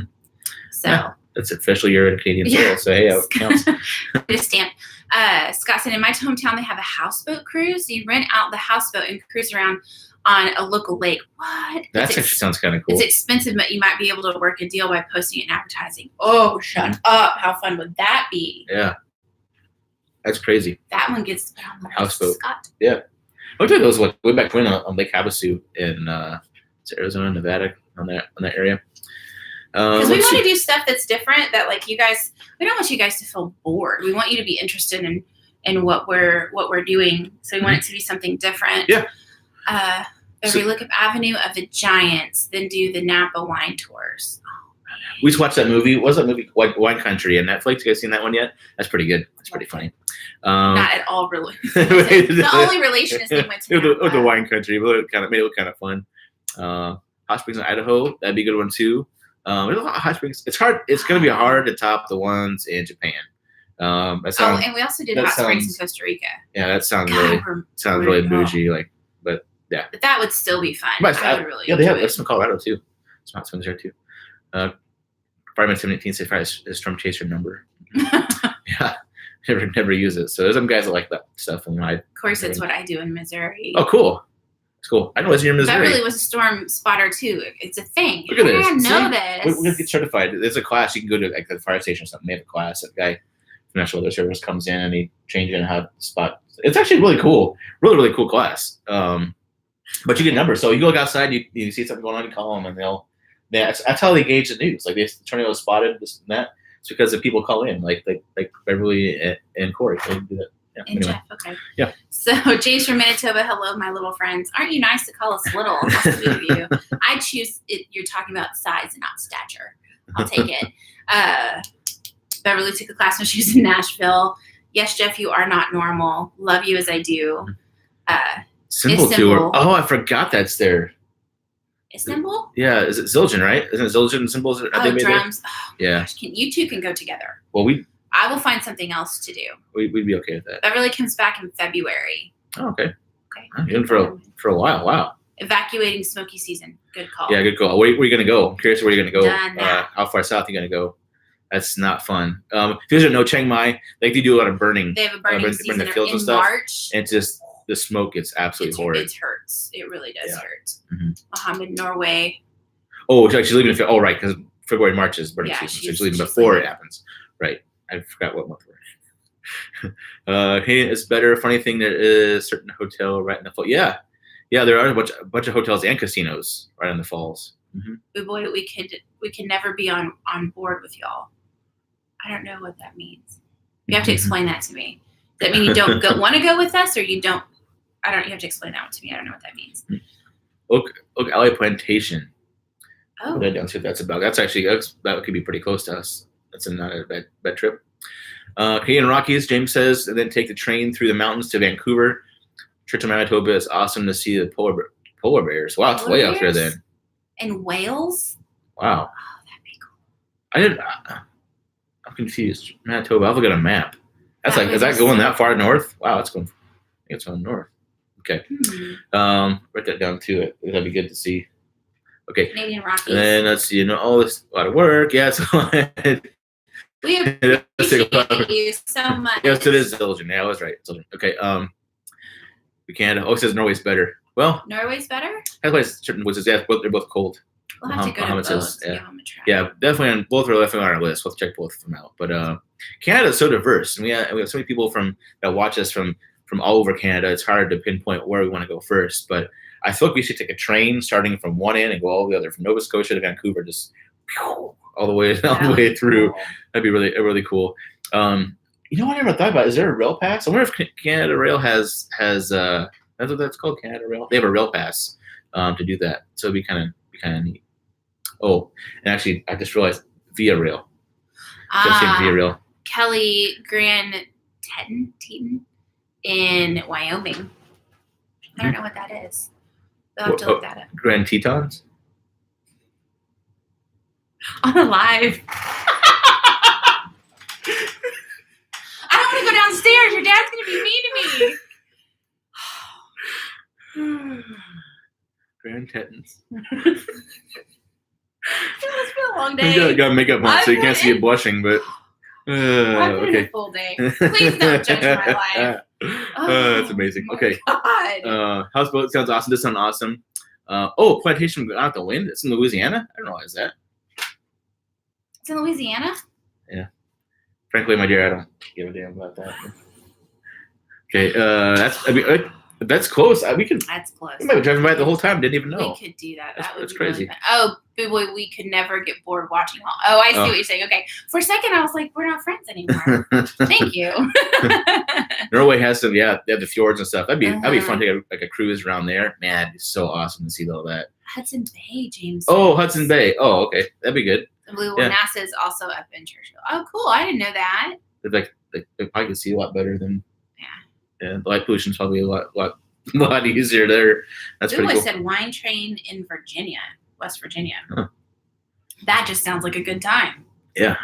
So yeah, that's officially you're in Canadian soil. So hey, it counts. Just stamp. Scott said, in my hometown they have a houseboat cruise. You rent out the houseboat and cruise around on a local lake. What? That actually sounds kind of cool. It's expensive, but you might be able to work a deal by posting it in advertising. Oh, shut up. How fun would that be? Yeah. That's crazy. That one gets put on the houseboat. Scott. Yeah. I looked at those way back when on Lake Havasu in Arizona, Nevada, on that area. Because we want to do stuff that's different. That like you guys, we don't want you guys to feel bored. We want you to be interested in what we're doing. So we want it to be something different. Yeah. We look up Avenue of the Giants, then do the Napa wine tours. We just watched that movie. What was that movie? Wine Country on Netflix. You guys seen that one yet? That's pretty good. That's pretty funny. Not at all really. The only relation is they went to Napa. The Wine Country. But it made it look kind of fun. Hot Springs in Idaho. That'd be a good one too. There's a lot of hot springs. It's hard. It's going to be hard to top the ones in Japan. And we also did hot springs in Costa Rica. Yeah, that sounds really bougie. Like, but yeah. But that would still be fun. But they have this in Colorado too. Some hot springs there too. Fireman 718 is Storm Chaser number. Yeah, never use it. So there's some guys that like that stuff. And of course, it's what I do in Missouri. Oh, cool. It's cool. I know it's in Missouri. Beverly was a storm spotter too. It's a thing. Look at this. I didn't know this. We're gonna get certified. There's a class you can go to, like the fire station or something. They have a class. That guy from National Weather Service comes in and he changes in how to spot. It's actually really cool. Really cool class. But you get numbers. So you look outside, you see something going on, you call them, and that's how they gauge the news. Like this tornado spotted this and that. It's because the people call in, like Beverly and Corey. They do that. Yeah, and anyway. Jeff, okay. Yeah. So James from Manitoba, hello, my little friends. Aren't you nice to call us little? How sweet of you. I choose it. You're talking about size and not stature. I'll take it. Beverly took a class when she was in Nashville. Yes, Jeff, you are not normal. Love you as I do. Symbol tour. Oh, I forgot that's there. Symbol? Yeah, is it Zildjian, right? Isn't it Zildjian and symbols? Drums. Oh, yeah. Gosh, you two can go together. Well, I will find something else to do. We'd be okay with that. Beverly comes back in February. Oh, okay. Okay. Even for a while. Wow. Evacuating smoky season. Good call. Yeah, good call. Where are you going to go? I'm curious where you're going to go. Done that. How far south are you going to go? That's not fun. If you guys don't know Chiang Mai, they do a lot of burning. They have a burning season the fields in and stuff. March. And it's just the smoke gets absolutely horrid. It hurts. It really does hurt. Mm-hmm. Mohammed, Norway. Oh, she's leaving. Oh, right, because February, March is burning season. So she's leaving before it happens. Right. I forgot what month we're in. Hey, it's better. Funny thing, there is a certain hotel right in the fall. Yeah, there are a bunch of hotels and casinos right in the falls. Mm-hmm. Oh boy, we could never be on board with y'all. I don't know what that means. You have to explain that to me. Does that mean you don't want to go with us, or you don't? You have to explain that one to me. I don't know what that means. Oak Alley Plantation. Oh, I don't see what that's about. That could be pretty close to us. That's not a bad trip. Canadian Rockies, James says, and then take the train through the mountains to Vancouver. Trip to Manitoba is awesome to see the polar bears. Wow, it's way out there then. And whales? Wow. Oh, that'd be cool. I'm confused. Manitoba. I'll look at a map. Is that going that far north? Wow, it's going. I think it's going north. Okay. Write that down too. That'd be good to see. Okay. Canadian Rockies. And then let's see. All this a lot of work. Yeah. So we appreciate you so much. Yes, it is Zildjian. Yeah, I was right. Zildjian. Okay. Canada. Oh, it says Norway's better. Well, Norway's better. that place certain woods. Yeah, they're both cold. We'll have to go to both says, to give them a try. Yeah, definitely both are definitely on our list. We'll check both of them out. But Canada's so diverse, and we have so many people that watch us from all over Canada. It's hard to pinpoint where we want to go first, but I feel like we should take a train starting from one end and go all the other from Nova Scotia to Vancouver, just all the way through. That'd be really cool. You know what I never thought about? Is there a rail pass? I wonder if Canada Rail has that's what that's called, Canada Rail. They have a rail pass to do that, so it'd be kind of neat. Oh, and actually, I just realized Via Rail. Via Rail. Kelly Grand Teton in Wyoming. I don't know what that is. We'll have to look that up. Grand Tetons? On a live. I don't want to go downstairs. Your dad's going to be mean to me. Grand Tetons. It's been a long day. You got makeup on, so you can't see it blushing, but I've been a full day. Please don't judge my life. That's amazing. Okay. God. Houseboat sounds awesome. This sounds awesome. Plantation out the wind. It's in Louisiana. I don't realize that. It's in Louisiana? Yeah. Frankly, my dear, I don't give a damn about that. Okay. That's close. That's close. We might be driving by it the whole time. Didn't even know. We could do that. That's crazy. Really oh, boy, we could never get bored watching all. Oh, I see what you're saying. Okay. For a second, I was like, we're not friends anymore. Thank you. Norway has some, they have the fjords and stuff. That'd be fun to take a cruise around there. Man, it'd be so awesome to see all that. Hudson Bay, James. Oh, Hudson Bay. Oh, okay. That'd be good. NASA is also up in Churchill. Oh, cool. I didn't know that. They probably could see a lot better than. Yeah, the light pollution's probably a lot easier there. That's pretty cool. Said wine train in Virginia, West Virginia. Huh. That just sounds like a good time. Yeah,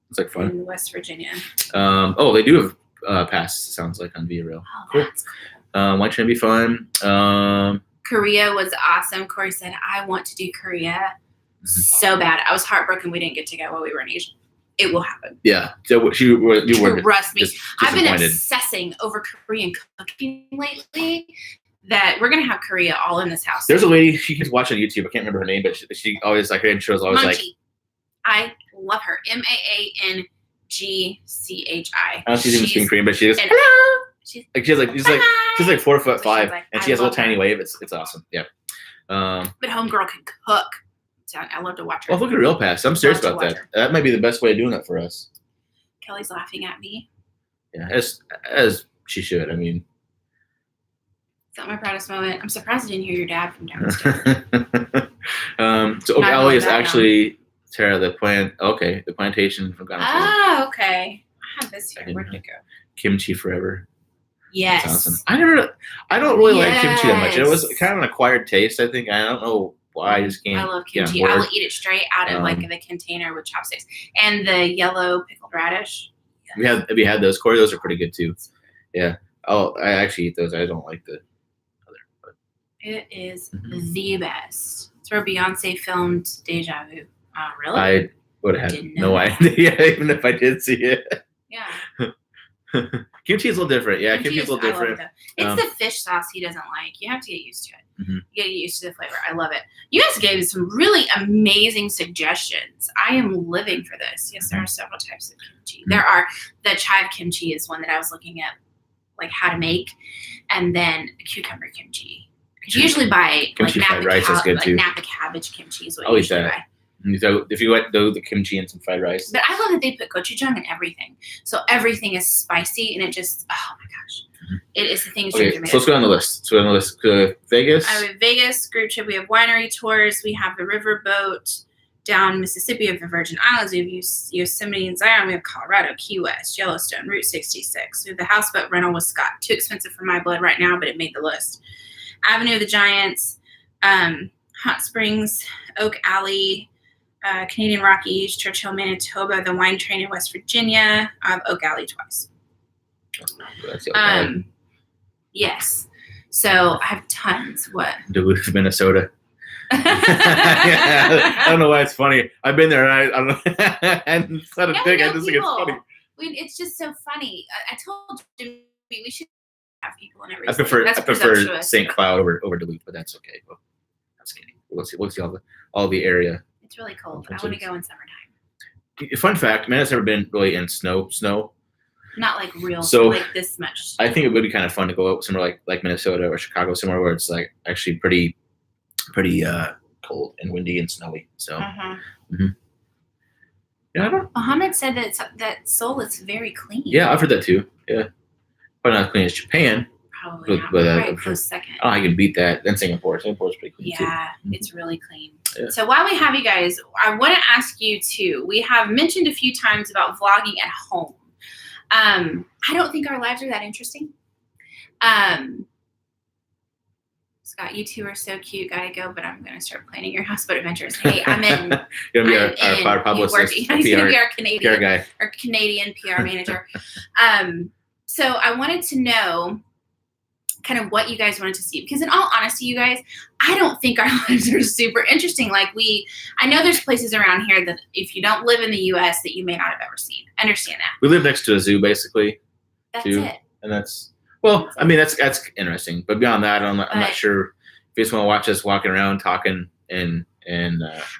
it's like fun. In West Virginia. They do have pass. Sounds like on Via Rail. Oh, cool. That's cool. Wine train be fun. Korea was awesome. Corey said, "I want to do Korea so bad." I was heartbroken we didn't get to go while we were in Asia. It will happen. Yeah. So you were trust me. I've been obsessing over Korean cooking lately that we're going to have Korea all in this house. There's a lady, she keeps watching on YouTube. I can't remember her name, but she always like her intros always Munchie. I love her. MAANGCHI. I don't know if she's even speaking Korean, but she is. Hello. She's like 4'5", and she has a little tiny wave. It's awesome. Yeah. But homegirl can cook. So I love to watch her. Oh, look at Real Pass. I'm serious about that. That might be the best way of doing that for us. Kelly's laughing at me. Yeah, as she should. I mean, is that my proudest moment? I'm surprised I didn't hear your dad from downstairs. So Oak Alley is actually Tara the plantation from Ghana. Oh, okay. I have this here. Where'd it go? Kimchi forever. Yes. That's awesome. I don't really like kimchi that much. It was kind of an acquired taste, I think. I don't know why. I just can't. I love kimchi. I will eat it straight out of like the container with chopsticks. And the yellow pickled radish. Yes. Have you had those, Corey? Those are pretty good too. Yeah. I actually eat those. I don't like the other. But. It is the best. It's where Beyonce filmed Deja Vu. Really? I would have had no idea, even if I did see it. Yeah. Kimchi is a little different. Yeah, kimchi is a little different. It's the fish sauce he doesn't like. You have to get used to it. You got to get used to the flavor. I love it. You guys gave some really amazing suggestions. I am living for this. Yes, there are several types of kimchi. There are the chive kimchi is one that I was looking at, like how to make, and then cucumber kimchi. Because you usually buy kimchi like fried rice is good too. Napa cabbage kimchi is what you usually buy. So if you want the kimchi and some fried rice. But I love that they put gochujang in everything. So everything is spicy and it just, oh my gosh. It is the thing. Okay, so let's go on the list. Vegas. I have Vegas group trip. We have winery tours. We have the river boat down Mississippi. We have the Virgin Islands. We have Yosemite and Zion. We have Colorado, Key West, Yellowstone, Route 66. We have the houseboat rental with Scott. Too expensive for my blood right now, but it made the list. Avenue of the Giants, Hot Springs, Oak Alley, Canadian Rockies, Churchill, Manitoba, the wine train in West Virginia. I have Oak Alley twice. Yes. So I have tons. What? Duluth, Minnesota. I don't know why it's funny. I've been there, and I don't know. And it's not a thing. I just think it's funny. It's just so funny. I told Jimmy we should have people in every. I prefer St. Cloud over Duluth, but that's okay. Well, that's kidding. We'll see all all the area. It's really cold. I want to go in summertime. Fun fact, man, it's never been really in snow. Not like real, so like this much. I think it would be kind of fun to go out somewhere like Minnesota or Chicago, somewhere where it's like actually pretty cold and windy and snowy. So, yeah, I don't know. Mohammed said that Seoul is very clean. Yeah, I've heard that too. Yeah, but not as clean as Japan. Probably not. Right, close second. Oh, I can beat that. Then Singapore. Singapore's pretty clean too. Yeah, it's really clean. Yeah. So while we have you guys, I want to ask you too. We have mentioned a few times about vlogging at home. I don't think our lives are that interesting. Scott, you two are so cute. Gotta go, but I'm gonna start planning your houseboat adventures. Hey, I'm in. You're gonna be our publicist. He's gonna be our Canadian PR guy. Our Canadian PR manager. So I wanted to know kind of what you guys wanted to see, because in all honesty, you guys, I don't think our lives are super interesting. Like I know there's places around here that if you don't live in the U.S. that you may not have ever seen. Understand that. We live next to a zoo, basically. That's too. it. And that's I mean, that's interesting. But beyond that, I'm not sure if you just want to watch us walking around talking and.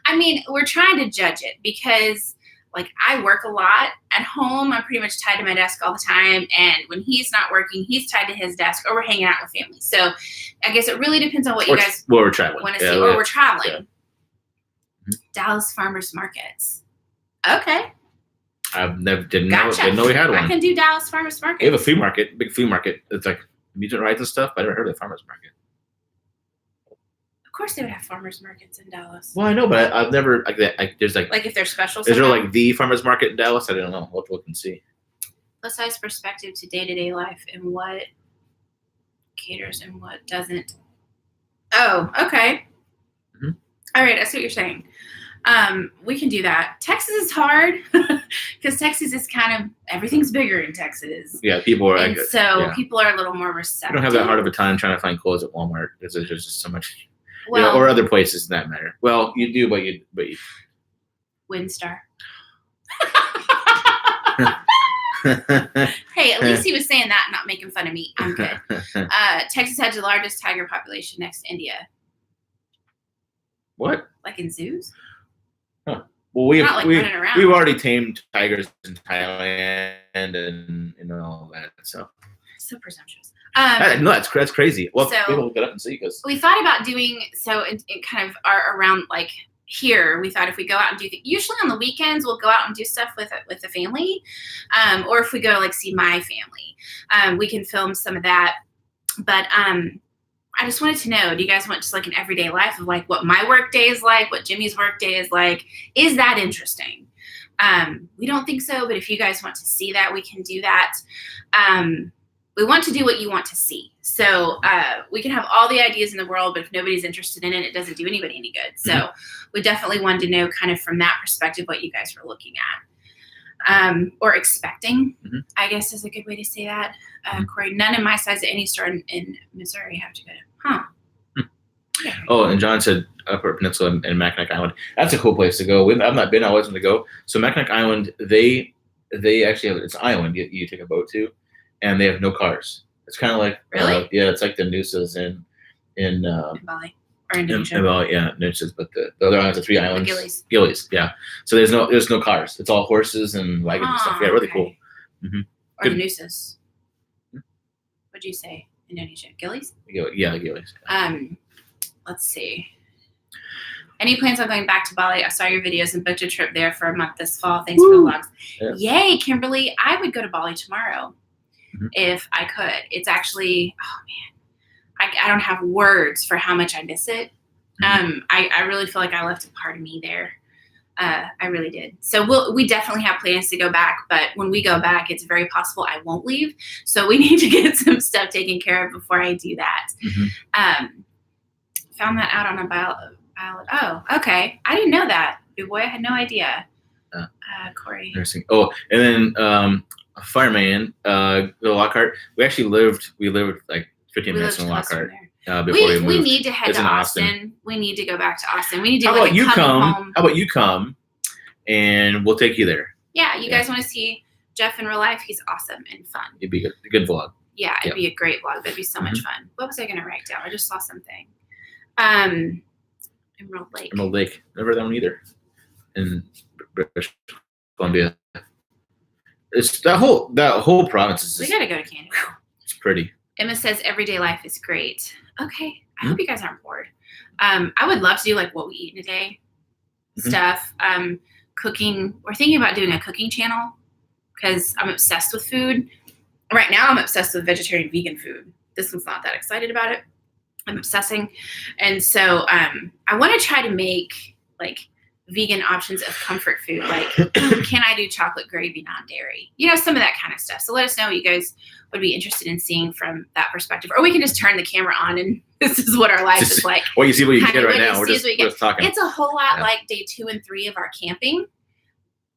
I mean, we're trying to judge it because. Like, I work a lot at home. I'm pretty much tied to my desk all the time. And when he's not working, he's tied to his desk, or we're hanging out with family. So I guess it really depends on what you guys we're traveling. want to see. Or we're traveling. Yeah. Mm-hmm. Dallas Farmers Markets. Okay. I've never didn't know we had one. I can do Dallas Farmers Market. We have a flea market, big flea market. It's like amusement rides and stuff. I never heard of the farmers market. Of course, they would have farmers markets in Dallas. Well, I know, but I've never there's like if they're special. Is there like the farmers market in Dallas? I don't know. We'll have to look and see. Plus size perspective to day-to-day life and what caters and what doesn't. Oh, okay. Mm-hmm. All right, I see what you're saying. We can do that. Texas is hard because Texas is kind of everything's bigger in Texas. Yeah, people are. People are a little more receptive. You don't have that hard of a time trying to find clothes at Walmart because there's just so much. Well, or other places in that matter. Well, you do, but you. Windstar. Hey, at least he was saying that, not making fun of me. I'm good. Texas has the largest tiger population next to India. What? Like in zoos? Huh. Well, we've already tamed tigers in Thailand and all that. So presumptuous. No, that's crazy. Well, so people look it up and see because we thought about doing it kind of are around like here. We thought if we go out and do usually on the weekends we'll go out and do stuff with the family, or if we go like see my family, we can film some of that. But I just wanted to know, do you guys want just like an everyday life of like what my work day is like, what Jimmy's work day is like? Is that interesting? We don't think so, but if you guys want to see that, we can do that. We want to do what you want to see. So we can have all the ideas in the world, but if nobody's interested in it, it doesn't do anybody any good. So we definitely wanted to know kind of from that perspective what you guys were looking at or expecting, I guess is a good way to say that. Corey, none of my size at any store in Missouri have to go to. Huh. Yeah. Oh, and John said Upper Peninsula and Mackinac Island. That's a cool place to go. I've not been. I wasn't to go. So Mackinac Island, they actually have, it's an island you take a boat to, and they have no cars. It's kind of like really, it's like the Noosas in Bali or Indonesia. Noosas, but the other islands are 3 islands. The Gillies, yeah. So there's no cars. It's all horses and wagons and stuff. Yeah, really cool. Mm-hmm. Or the Noosas. What'd you say? Indonesia, Gillies? Yeah, Gillies. Let's see. Any plans on going back to Bali? I saw your videos and booked a trip there for a month this fall. Thanks for the vlogs. Yeah. Yay, Kimberly. I would go to Bali tomorrow if I could. It's actually, oh man, I don't have words for how much I miss it. I really feel like I left a part of me there. I really did. So we definitely have plans to go back, but when we go back, it's very possible I won't leave. So we need to get some stuff taken care of before I do that. Found that out on a ballot. Oh, okay. I didn't know that. Big boy, I had no idea. Corey. Interesting. Oh, and then a fireman, the Lockhart. We lived like 15 minutes from Lockhart. Before we need to head to Austin. We need to go back to Austin. We need to do like a home. How about you come and we'll take you there? Yeah, you guys want to see Jeff in real life? He's awesome and fun. It'd be a good vlog. Yeah, it'd be a great vlog. That'd be so much fun. What was I going to write down? I just saw something. Emerald Lake. Emerald Lake. Never that one either. In British Columbia. It's that whole province is We gotta go to Canada. It's pretty. Emma says everyday life is great. Okay. I hope you guys aren't bored. I would love to do like what we eat in a day stuff. Cooking. We're thinking about doing a cooking channel because I'm obsessed with food. Right now I'm obsessed with vegetarian vegan food. This one's not that excited about it. I'm obsessing. And so I want to try to make like vegan options of comfort food. Like, can I do chocolate gravy non-dairy? Some of that kind of stuff. So let us know what you guys would be interested in seeing from that perspective. Or we can just turn the camera on and this is what our life is like. Well, you see what you get right now. We're just talking. It's a whole lot like day 2 and 3 of our camping.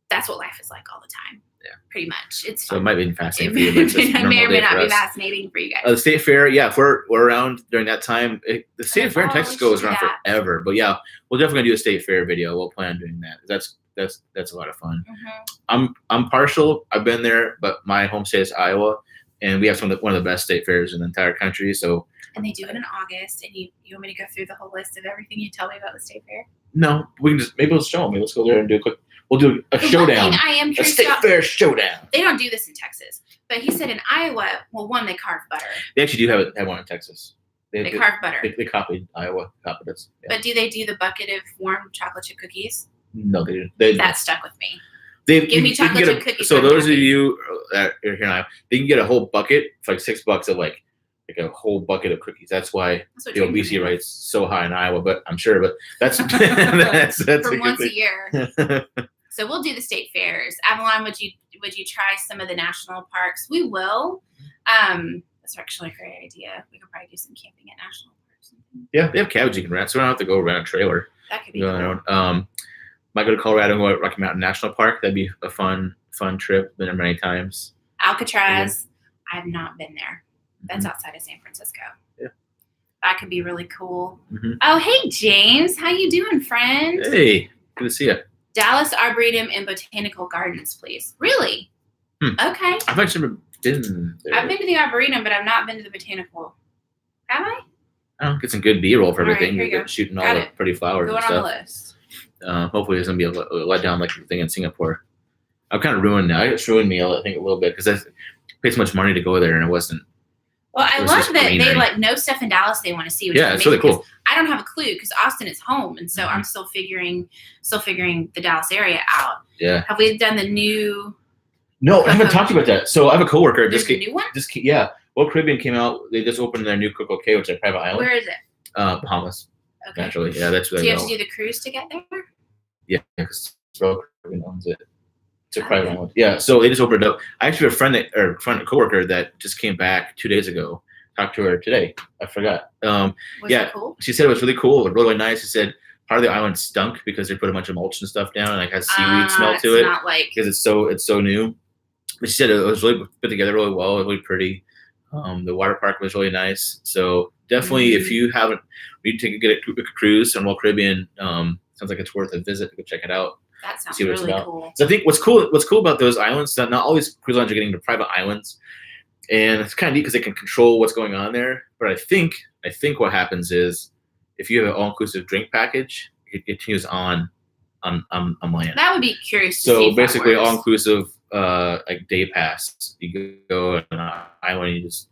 That's what life is like all the time. Yeah, pretty much. It's so it might be fascinating for you. It may or may not be fascinating for you guys. The state fair, if we're around during that time, the state fair in Texas goes around forever. But yeah, we're definitely gonna do a state fair video. We'll plan on doing that. That's a lot of fun. I'm partial. I've been there, but my home state is Iowa, and we have one of the best state fairs in the entire country. So. And they do it in August. And you want me to go through the whole list of everything you tell me about the state fair? No, we can maybe let's show them. Let's go there and do a quick. We'll do a showdown. I am curious a state fair showdown. They don't do this in Texas, but he said in Iowa. Well, one they carve butter. They actually do have one in Texas. They carve butter. They copied Iowa. Copied us. Yeah. But do they do the bucket of warm chocolate chip cookies? No, they didn't. That stuck with me. Give me chocolate chip cookies. So those of you that are here in Iowa, they can get a whole bucket for like $6 of like a whole bucket of cookies. That's why the obesity rate's so high in Iowa. But I'm sure. But that's that's for once a year. So we'll do the state fairs. Avalon, would you try some of the national parks? We will. That's actually a great idea. We could probably do some camping at national parks. Yeah, they have cabins you can rent, so we don't have to go rent a trailer. That could be cool. Might go to Colorado and go to Rocky Mountain National Park. That'd be a fun trip. Been there many times. Alcatraz, I have not been there. That's outside of San Francisco. Yeah. That could be really cool. Oh, hey, James. How you doing, friend? Hey, good to see you. Dallas Arboretum and Botanical Gardens, please. Really? Okay. I've actually never been there. I've been to the Arboretum, but I've not been to the Botanical. Have I? I get some good B-roll for everything. Right, You're shooting all the pretty flowers and stuff. Going on the list. Hopefully it's going to be a let down like the thing in Singapore. I'm kind of ruined now. It's ruined me, I think, a little bit because I paid so much money to go there and it wasn't. Well, I love that they know stuff in Dallas they want to see. Which it's really cool. I don't have a clue because Austin is home, and so I'm still figuring the Dallas area out. Yeah. Have we done the new? No, I haven't talked about that. So I have a coworker. There's a new one? Well, Caribbean came out. They just opened their new Coco Cay, which is a private island. Where is it? Bahamas. Okay. Naturally, yeah, that's where do you have to do the cruise to get there? Yeah, because Caribbean owns it. It's a private island. Yeah, so they just opened it up. I actually have a coworker that just came back 2 days ago. Talked to her today. I forgot. Was it cool? She said it was really cool. Really nice. She said part of the island stunk because they put a bunch of mulch and stuff down and like has seaweed smell to it. Not like because it's so new. But she said it was really put together really well. It was really pretty. The water park was really nice. So definitely, if you haven't, we need to get a cruise on Royal Caribbean. Sounds like it's worth a visit. Go check it out. That sounds really cool. So I think what's cool about those islands, not all these cruise lines are getting into private islands. And it's kind of neat because they can control what's going on there. But I think what happens is if you have an all-inclusive drink package, it continues on land. That would be curious to see. So basically, all-inclusive like day pass. You go on an island, you just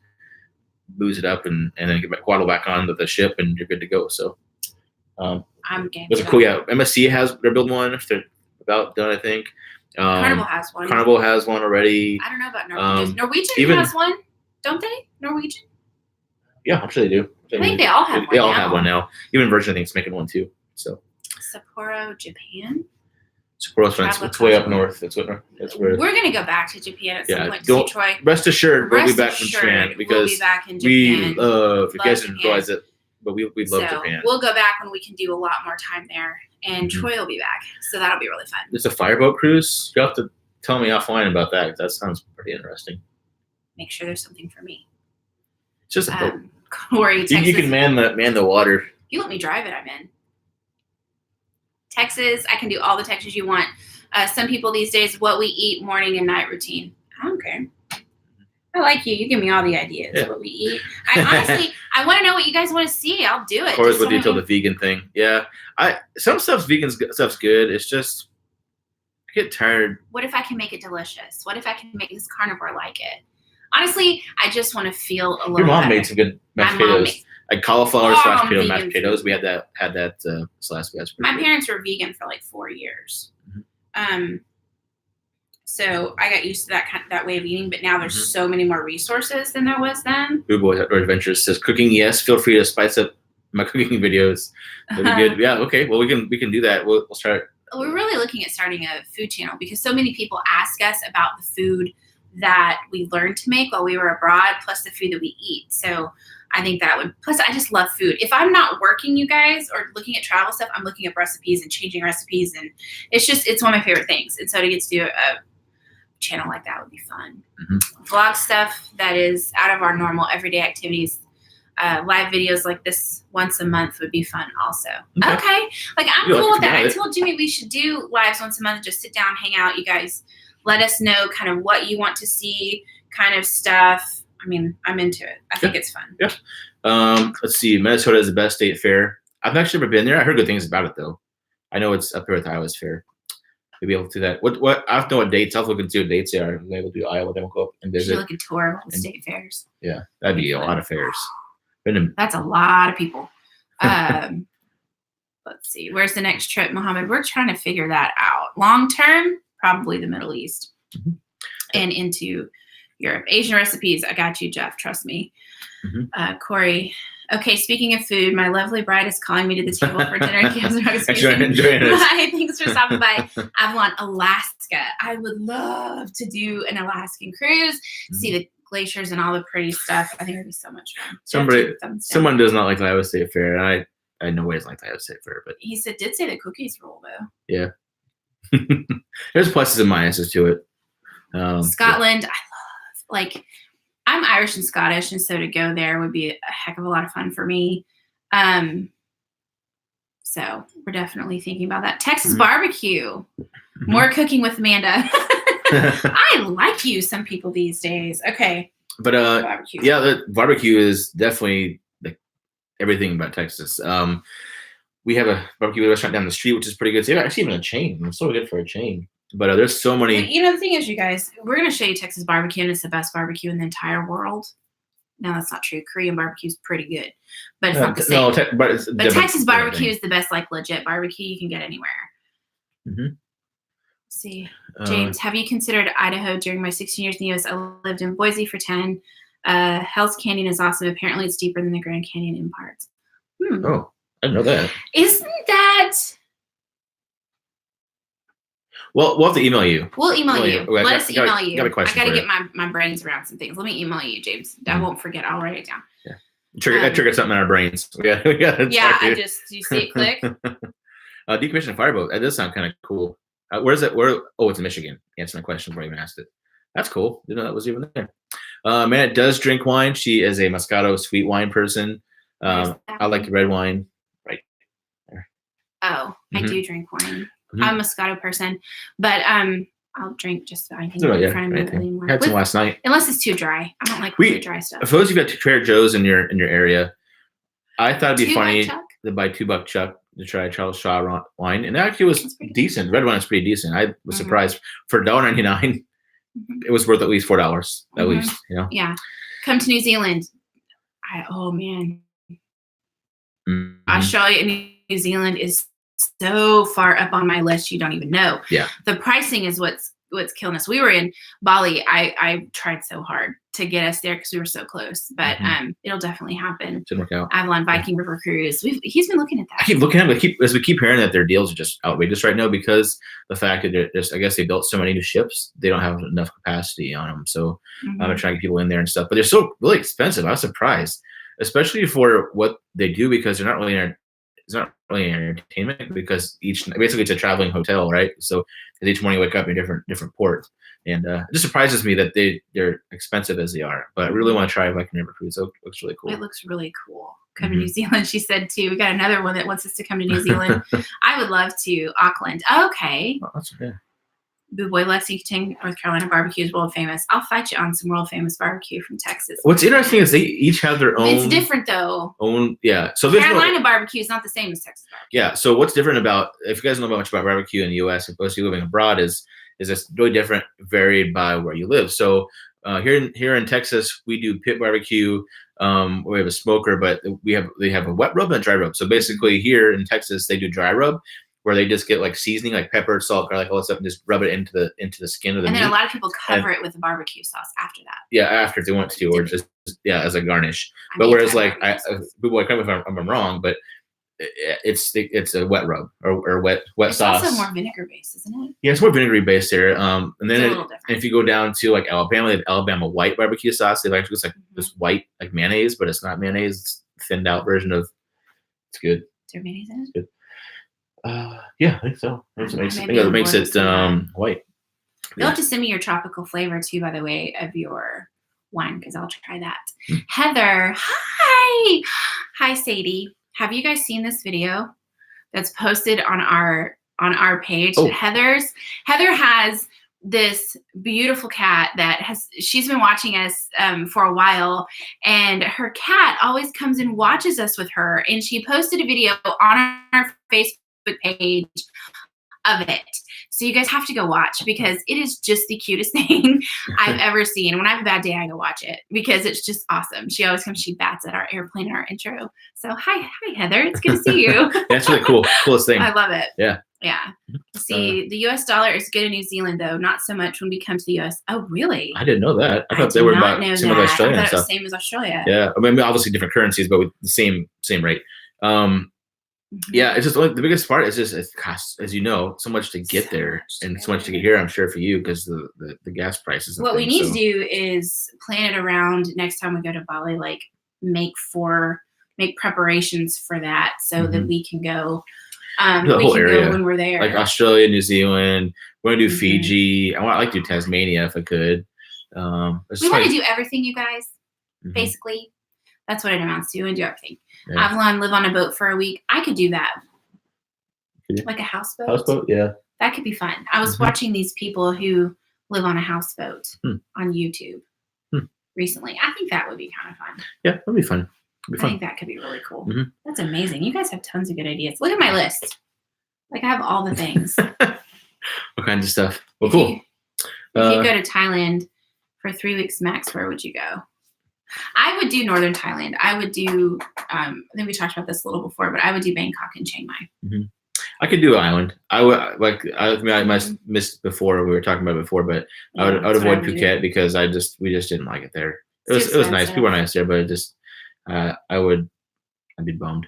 booze it up, and then get waddle back on the ship, and you're good to go. So I'm game. It's cool. Yeah, MSC they're building one. They're about done, I think. Carnival has one. Carnival has one already. I don't know about Norwegian. Norwegian has one, don't they? Norwegian? Yeah, I'm sure they do. I think they all have one. They all have one now. Even Virgin, I think, is making one too. So. Sapporo, Japan. Sapporo's it's way up north. That's where we're gonna go back to Japan at some point to see Troy. Rest assured, we'll be back from Japan because we'll be back in Japan. If you guys didn't realize it, but we love Japan. We'll go back when we can do a lot more time there, and Troy will be back, so that'll be really fun. It's a fireboat cruise. You'll have to tell me offline about that. That sounds pretty interesting. Make sure there's something for me. It's just a boat. Corey, Texas. You can man the water. You let me drive it, I'm in. Texas, I can do all the Texas you want. Some people these days, what we eat morning and night routine. I don't care. I like you. You give me all the ideas. Yeah. What we eat. I I want to know what you guys want to see. I'll do it. Of course, with you till the vegan thing. Yeah, some stuff's good. It's just I get tired. What if I can make it delicious? What if I can make this carnivore like it? Honestly, I just want to feel a little. Your mom better. made some good mashed potatoes, like cauliflower mashed potatoes. We had that this last week. My parents were vegan for like 4 years. So I got used to that way of eating, but now there's so many more resources than there was then. Boo Boy Outdoor Adventures says cooking. Yes, feel free to spice up my cooking videos. That'd be good. Yeah. Okay. Well, we can do that. We'll start. We're really looking at starting a food channel because so many people ask us about the food that we learned to make while we were abroad, plus the food that we eat. So I think that would. Plus, I just love food. If I'm not working, you guys, or looking at travel stuff, I'm looking up recipes and changing recipes, and it's one of my favorite things. And so to get to do a channel like that would be fun. Vlog stuff that is out of our normal everyday activities. Live videos like this once a month would be fun also. Okay. Like I'm cool with that. I told Jimmy we should do lives once a month, just sit down, hang out. You guys let us know kind of what you want to see, kind of stuff. I mean, I'm into it. I think it's fun. Yeah. Let's see. Minnesota is the best state fair. I've actually never been there. I heard good things about it though. I know it's up there with Iowa's fair. We'll be able to do that. What I have to know what dates. I'll look and see what dates they are. We'll be able to do Iowa. Then we'll go up and visit. Should look at tour of all the state fairs. Yeah, that'd be a lot of fairs. That's a lot of people. Let's see. Where's the next trip, Mohammed? We're trying to figure that out. Long term, probably the Middle East and into Europe. Asian recipes. I got you, Jeff. Trust me. Corey. Okay, speaking of food, my lovely bride is calling me to the table for dinner. Hi, thanks for stopping by Avalon, Alaska. I would love to do an Alaskan cruise, see the glaciers and all the pretty stuff. I think it would be so much fun. Someone does not like the Iowa State Fair, and I know ways like the Iowa State Fair, but he did say the cookies roll though. Yeah, there's pluses and minuses to it. Scotland, I love. I'm Irish and Scottish, and so to go there would be a heck of a lot of fun for me. So we're definitely thinking about that. Texas barbecue, more cooking with Amanda. I like you, some people these days. Okay, but barbecue. Yeah, the barbecue is definitely like everything about Texas. We have a barbecue restaurant down the street, which is pretty good. It's actually even a chain. It's so good for a chain. But there's so many. The thing is, you guys, we're going to show you Texas barbecue, and it's the best barbecue in the entire world. No, that's not true. Korean barbecue is pretty good, but it's not the same. No, but Texas barbecue is the best, like legit barbecue you can get anywhere. Let's see, James, have you considered Idaho? During my 16 years in the U.S., I lived in Boise for 10. Hell's Canyon is awesome. Apparently, it's deeper than the Grand Canyon in parts. Oh, I didn't know that. Isn't that? Well, we'll have to email you. We'll email you. Okay, Let us email you. Got a question. I got to get my brains around some things. Let me email you, James. I won't forget. I'll write it down. Yeah. That triggered something in our brains. We got do you see it click? Decommissioned fireboat. That does sound kind of cool. Where's it? Oh, it's in Michigan. Answer my question before I even asked it. That's cool. Didn't know that was even there. Manette does drink wine. She is a Moscato sweet wine person. I like red wine. Right there. Oh, I do drink wine. I'm a Moscato person, but I'll drink just anything in front of me anymore. Had some last night. Unless it's too dry. I don't like really dry stuff. For those of you got Trader Joe's in your area, I thought it'd be funny to buy $2 Chuck to try Charles Shaw wine, and actually it was decent. Red wine is pretty decent. I was surprised for $1.99. It was worth at least $4 at least. Yeah, come to New Zealand. Man, Australia and New Zealand is so far up on my list you don't even know. Yeah. The pricing is what's killing us. We were in Bali. I tried so hard to get us there because we were so close. But it'll definitely happen. Didn't work out. Avalon Viking River Cruise. He's been looking at that. I keep looking at it. As we keep hearing that their deals are just outrageous right now because the fact that I guess they built so many new ships, they don't have enough capacity on them. So I'm trying to get people in there and stuff. But they're so really expensive. I was surprised, especially for what they do because they're not really it's not really entertainment because basically it's a traveling hotel, right? So each morning you wake up in a different port, and it just surprises me that they're expensive as they are. But I really want to try Viking River Cruise. It looks really cool. It looks really cool. Come to New Zealand, she said too. We got another one that wants us to come to New Zealand. I would love to. Auckland. Okay. Oh, that's okay. Boo Boy Lexington, North Carolina barbecue is world famous. I'll fight you on some world famous barbecue from Texas. What's interesting is they each have their own. It's different though. So Carolina barbecue is not the same as Texas barbecue. Yeah. So what's different about, if you guys know much about barbecue in the U.S. opposed to living abroad, is it's really different, varied by where you live. So here in Texas, we do pit barbecue. We have a smoker, but they have a wet rub and a dry rub. So basically, here in Texas, they do dry rub, where they just get like seasoning, like pepper, salt, garlic, all that stuff, and just rub it into the skin of the meat. And then a lot of people cover it with a barbecue sauce after that. Yeah, after if they want to, or just as a garnish. But whereas like people correct me if I'm wrong, but it's a wet rub or wet sauce. It's also more vinegar based, isn't it? Yeah, it's more vinegary based there. And then and if you go down to like Alabama, they have Alabama white barbecue sauce. They actually looks like this white like mayonnaise, but it's not mayonnaise. It's a thinned out version of. It's good. Is there mayonnaise in it? It's good. Yeah, I think so. It makes it white. You'll have to send me your tropical flavor too, by the way, of your wine, because I'll try that. Heather, hi Sadie. Have you guys seen this video that's posted on our page? Oh. Heather has this beautiful cat she's been watching us for a while, and her cat always comes and watches us with her, and she posted a video on our Facebook page of it. So you guys have to go watch, because it is just the cutest thing I've ever seen. When I have a bad day, I go watch it because it's just awesome. She always comes, she bats at our airplane in our intro. So hi Heather, it's good to see you. That's really cool. Coolest thing. I love it. Yeah. Yeah. See, the US dollar is good in New Zealand, though, not so much when we come to the US. Oh, really? I didn't know that. I thought they were about same as Australia. I thought it was the same as Australia. Yeah. I mean, obviously different currencies, but with the same rate. Yeah, it's just the biggest part is just it costs, as you know, so much to get there and so much to get here. I'm sure for you, because the gas prices. What we need to do is plan it around next time we go to Bali. Like make preparations for that so that we can go. The whole area when we're there, like Australia, New Zealand. We're gonna do Fiji. I'd like to do Tasmania if I could. We want to do everything, you guys. Basically, that's what it amounts to. And do everything. Yeah. Avalon, live on a boat for a week. I could do that. Like a houseboat. Houseboat, yeah. That could be fun. I was watching these people who live on a houseboat on YouTube recently. I think that would be kind of fun. Yeah, that'd be fun. I think that could be really cool. That's amazing. You guys have tons of good ideas. Look at my list. Like I have all the things. What kinds of stuff? Well, cool. If you go to Thailand for 3 weeks max, where would you go? I would do northern Thailand. I would do, I think we talked about this a little before, but I would do Bangkok and Chiang Mai. I could do island. I would I must missed before, we were talking about it before, but I would avoid Phuket because we just didn't like it there. It was nice. People were nice there, but I'd be bummed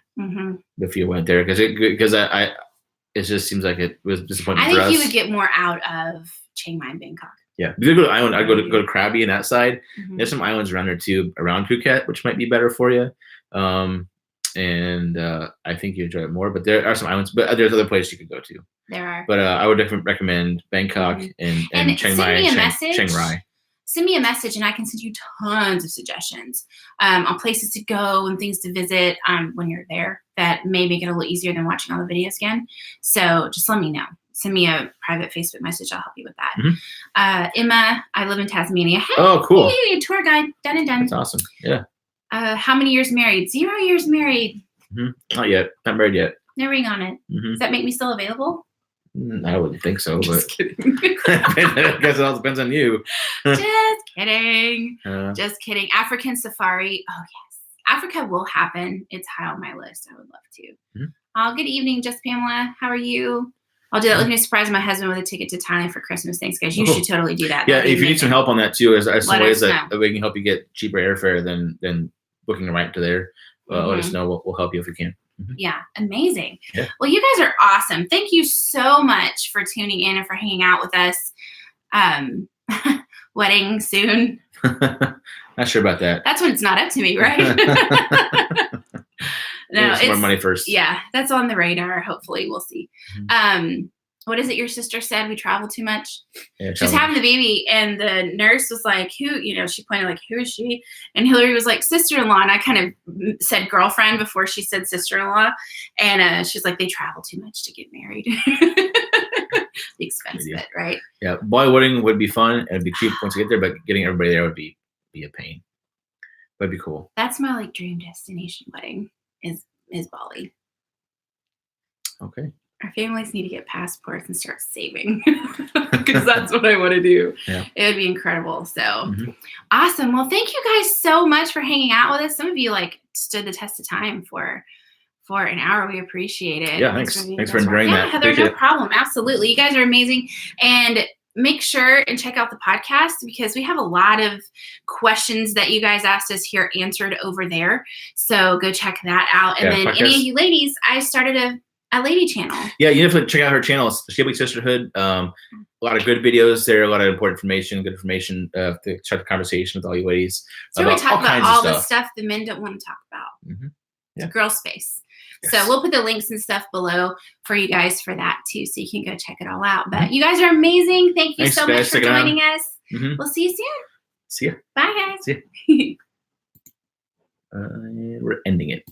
if you went there because it just seems like it was disappointing. I think you would get more out of Chiang Mai and Bangkok. Yeah, if you go to island, I'd go to Krabi and that side. There's some islands around there too, around Phuket, which might be better for you. And I think you enjoy it more. But there are some islands, but there's other places you could go to. There are. But I would recommend Bangkok and Chiang Mai and Chiang Rai. Send me a message and I can send you tons of suggestions on places to go and things to visit when you're there that may make it a little easier than watching all the videos again. So just let me know. Send me a private Facebook message. I'll help you with that. Emma, I live in Tasmania. Hey, oh, cool. Hey, tour guide. Done and done. That's awesome. Yeah. How many years married? 0 years married. Not yet. Not married yet. No ring on it. Does that make me still available? I wouldn't think so. Just kidding. I guess it all depends on you. Just kidding. Just kidding. African safari. Oh, yes. Africa will happen. It's high on my list. I would love to. Good evening, Just Pamela. How are you? I'll do that. Let me surprise my husband with a ticket to Thailand for Christmas. Thanks, guys. You should totally do that. Yeah, if you need some help on that too, there's some ways that we can help you get cheaper airfare than booking a right to there. Let us know. We'll help you if we can. Yeah, amazing. Yeah. Well, you guys are awesome. Thank you so much for tuning in and for hanging out with us. Wedding soon. Not sure about that. That's when it's not up to me, right? No, it's more money first. Yeah, that's on the radar. Hopefully, we'll see. What is it your sister said? We travel too much. Yeah, she's having the baby, and the nurse was like, "Who?" She pointed like, "Who is she?" And Hillary was like, "Sister-in-law." And I kind of said girlfriend before she said sister-in-law. And she's like, "They travel too much to get married." The expense chance of it, right? Yeah, boy wedding would be fun. It'd be cheap once you get there, but getting everybody there would be a pain. That'd be cool. That's my like dream destination wedding is Bali. Okay. Our families need to get passports and start saving because that's what I want to do. Yeah. It would be incredible. So awesome. Well, thank you guys so much for hanging out with us. Some of you like stood the test of time for an hour. We appreciate it. Yeah, thanks. Thanks for enduring that. Yeah, Heather, no problem. Absolutely. You guys are amazing. And make sure and check out the podcast because we have a lot of questions that you guys asked us here answered over there. So go check that out. And then podcast. Any of you ladies, I started a lady channel. Yeah, you have to check out her channel. It's Shielding Sisterhood. A lot of good videos there, a lot of important information, good information to start the conversation with all you ladies. So we talk about all the stuff the men don't want to talk about. Yeah. Girl space. Yes. So we'll put the links and stuff below for you guys for that too, so you can go check it all out. But you guys are amazing. Thank you so much for joining us. We'll see you soon. See ya. Bye, guys. See ya. We're ending it.